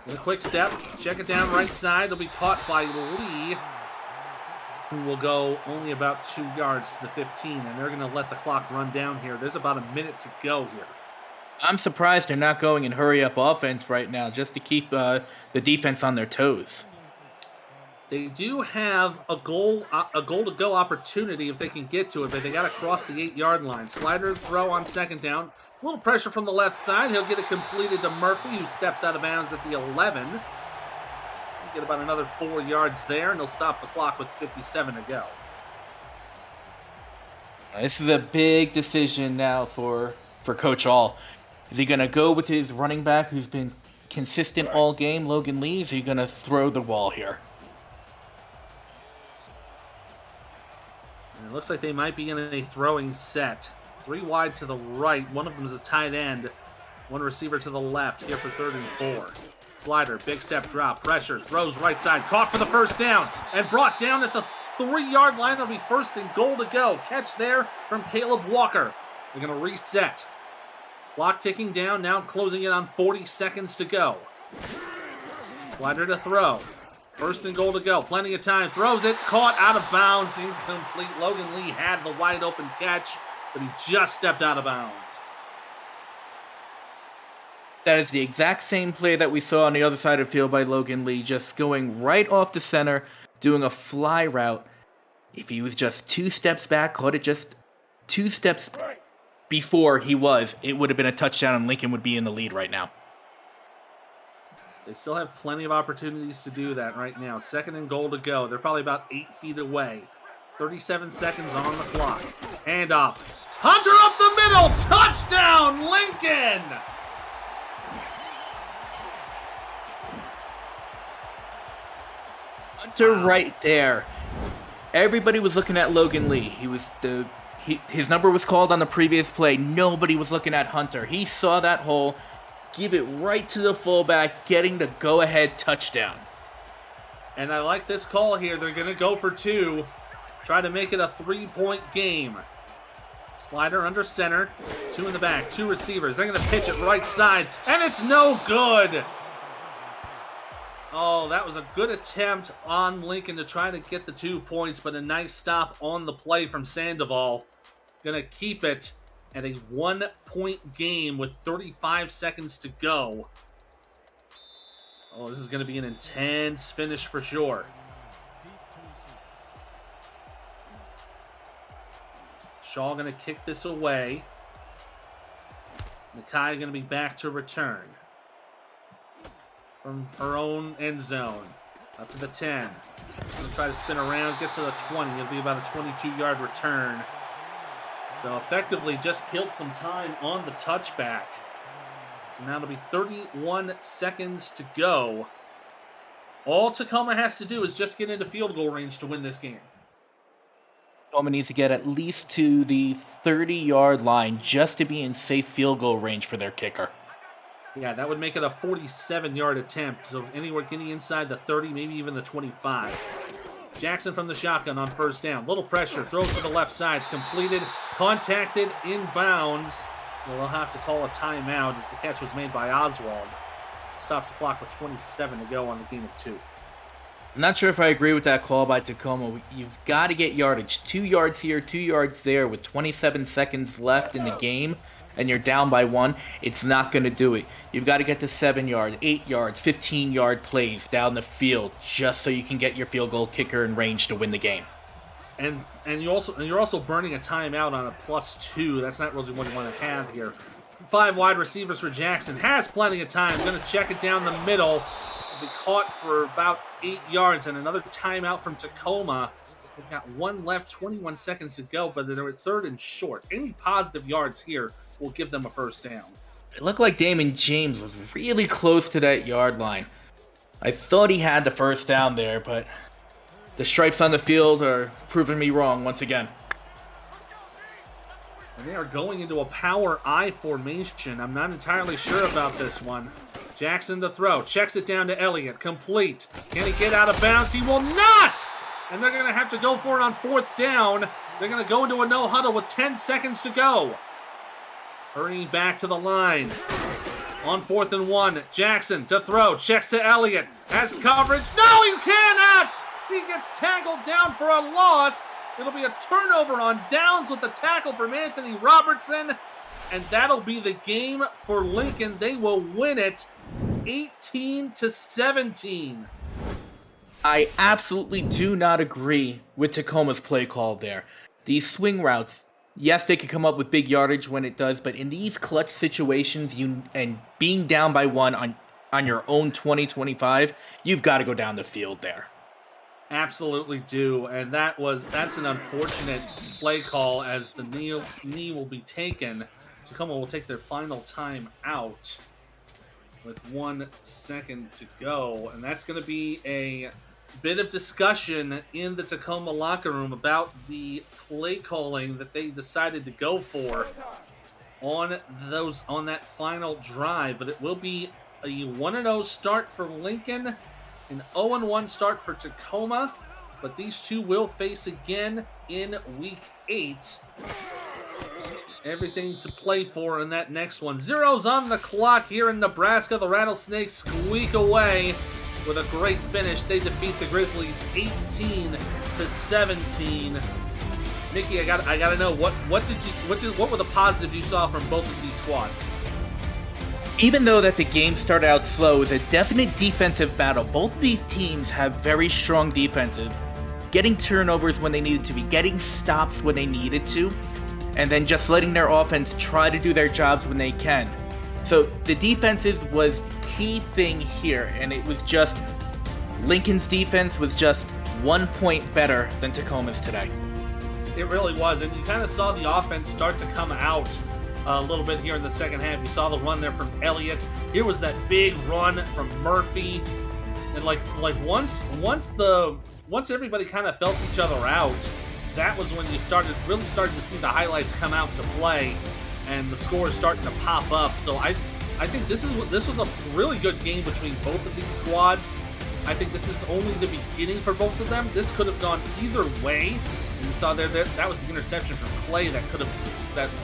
With a quick step. Check it down right side. It'll be caught by Lee, who will go only about 2 yards to the 15. And they're going to let the clock run down here. There's about a minute to go here. I'm surprised they're not going in hurry-up offense right now just to keep the defense on their toes. They do have a goal-to-go opportunity if they can get to it, but they got to cross the 8-yard line. Slider throw on 2nd down. A little pressure from the left side. He'll get it completed to Murphy, who steps out of bounds at the 11. He'll get about another 4 yards there, and he'll stop the clock with 57 to go. This is a big decision now for Coach All. Is he going to go with his running back who's been consistent all game, Logan Lee? Is he going to throw the ball here? And it looks like they might be in a throwing set. 3 wide to the right. One of them is a tight end. 1 receiver to the left here for 3rd and 4. Slider, big step drop, pressure, throws right side, caught for the 1st down, and brought down at the 3-yard line. It'll be 1st and goal to go. Catch there from Caleb Walker. They're going to reset. Clock ticking down, now closing in on 40 seconds to go. Slider to throw. First and goal to go. Plenty of time. Throws it. Caught out of bounds. Incomplete. Logan Lee had the wide open catch, but he just stepped out of bounds. That is the exact same play that we saw on the other side of the field by Logan Lee, just going right off the center, doing a fly route. If he was just 2 steps back, caught it just 2 steps before he was, it would have been a touchdown and Lincoln would be in the lead right now. They still have plenty of opportunities to do that right now. Second and goal to go. They're probably about 8 feet away. 37 seconds on the clock. Hand off. Hunter up the middle. Touchdown, Lincoln! Hunter right there. Everybody was looking at Logan Lee. His number was called on the previous play. Nobody was looking at Hunter. He saw that hole, give it right to the fullback, getting the go-ahead touchdown. And I like this call here. They're going to go for 2. Try to make it a 3-point game. Slider under center. 2 in the back. 2 receivers. They're going to pitch it right side. And it's no good. Oh, that was a good attempt on Lincoln to try to get the 2 points, but a nice stop on the play from Sandoval. Going to keep it at a 1-point game with 35 seconds to go. Oh, this is going to be an intense finish for sure. Shaw going to kick this away. Nakai going to be back to return. From her own end zone. Up to the 10. Going to try to spin around. Gets to the 20. It'll be about a 22-yard return. So effectively just killed some time on the touchback. So now it'll be 31 seconds to go. All Tacoma has to do is just get into field goal range to win this game. Tacoma needs to get at least to the 30-yard line just to be in safe field goal range for their kicker. Yeah, that would make it a 47-yard attempt. So anywhere getting inside the 30, maybe even the 25. Jackson from the shotgun on first down. Little pressure. Throws to the left side. It's completed. Contacted inbounds. Well, they'll have to call a timeout as the catch was made by Oswald. Stops the clock with 27 to go on the game of 2. I'm not sure if I agree with that call by Tacoma. You've got to get yardage. 2 yards here, 2 yards there with 27 seconds left in the game, and you're down by 1. It's not going to do it. You've got to get to 7 yards, 8 yards, 15-yard plays down the field just so you can get your field goal kicker in range to win the game. And you're also burning a timeout on a +2. That's not really what you want to have here. 5 wide receivers for Jackson. Has plenty of time. Going to check it down the middle. Be caught for about 8 yards, and another timeout from Tacoma. They've got 1 left, 21 seconds to go, but they're at 3rd and short. Any positive yards here will give them a first down. It looked like Damon James was really close to that yard line. I thought he had the first down there, but the stripes on the field are proving me wrong once again. And they are going into a power I formation. I'm not entirely sure about this one. Jackson to throw. Checks it down to Elliott. Complete. Can he get out of bounds? He will not! And they're going to have to go for it on 4th down. They're going to go into a no huddle with 10 seconds to go. Hurrying back to the line. On 4th and 1. Jackson to throw. Checks to Elliott. Has coverage. No, he cannot! He gets tackled down for a loss. It'll be a turnover on downs with the tackle from Anthony Robertson. And that'll be the game for Lincoln. They will win it 18-17. I absolutely do not agree with Tacoma's play call there. These swing routes, yes, they could come up with big yardage when it does, but in these clutch situations, and being down by 1 on your own 20-25, you've got to go down the field there. Absolutely do, and that's an unfortunate play call as the knee will be taken. Tacoma will take their final time out with 1 second to go, and that's going to be a bit of discussion in the Tacoma locker room about the play calling that they decided to go for on that final drive. But it will be a 1-0 start for Lincoln, an 0-1 start for Tacoma, but these two will face again in Week 8. Everything to play for in that next one. 0's on the clock here in Nebraska. The Rattlesnakes squeak away with a great finish. They defeat the Grizzlies 18-17. Mickey, I gotta know what were the positives you saw from both of these squads? Even though that the game started out slow, it was a definite defensive battle. Both of these teams have very strong defenses, getting turnovers when they needed to be, getting stops when they needed to, and then just letting their offense try to do their jobs when they can. So the defenses was the key thing here, and it was just Lincoln's defense was just 1 point better than Tacoma's today. It really was, and you kind of saw the offense start to come out a little bit here in the second half. You saw the run there from Elliott. Here was that big run from Murphy, and like once everybody kind of felt each other out, that was when you really started to see the highlights come out to play, and the scores starting to pop up. So I think this was a really good game between both of these squads. I think this is only the beginning for both of them. This could have gone either way. And you saw there that was the interception from Clay that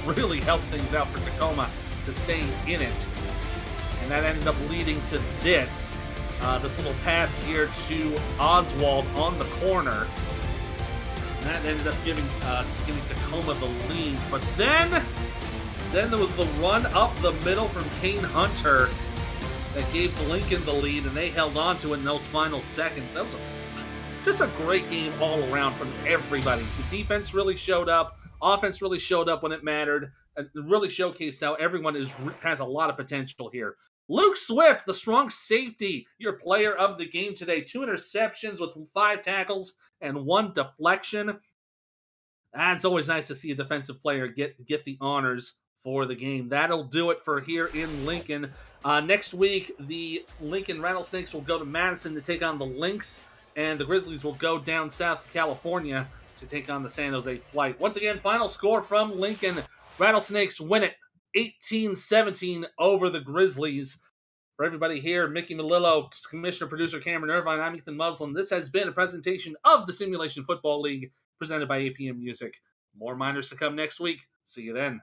really helped things out for Tacoma to stay in it. And that ended up leading to this little pass here to Oswald on the corner. And that ended up giving Tacoma the lead. But then there was the run up the middle from Kane Hunter that gave Lincoln the lead, and they held on to it in those final seconds. That was just a great game all around from everybody. The defense really showed up. Offense really showed up when it mattered. And really showcased how everyone has a lot of potential here. Luke Swift, the strong safety, your player of the game today. 2 interceptions with 5 tackles and 1 deflection. And it's always nice to see a defensive player get the honors for the game. That'll do it for here in Lincoln. Next week, the Lincoln Rattlesnakes will go to Madison to take on the Lynx, and the Grizzlies will go down south to California to take on the San Jose Flight. Once again, final score from Lincoln. Rattlesnakes win it 18-17 over the Grizzlies. For everybody here, Mickey Melillo, Commissioner Producer Cameron Irvine, I'm Ethan Muslin. This has been a presentation of the Simulation Football League presented by APM Music. More minors to come next week. See you then.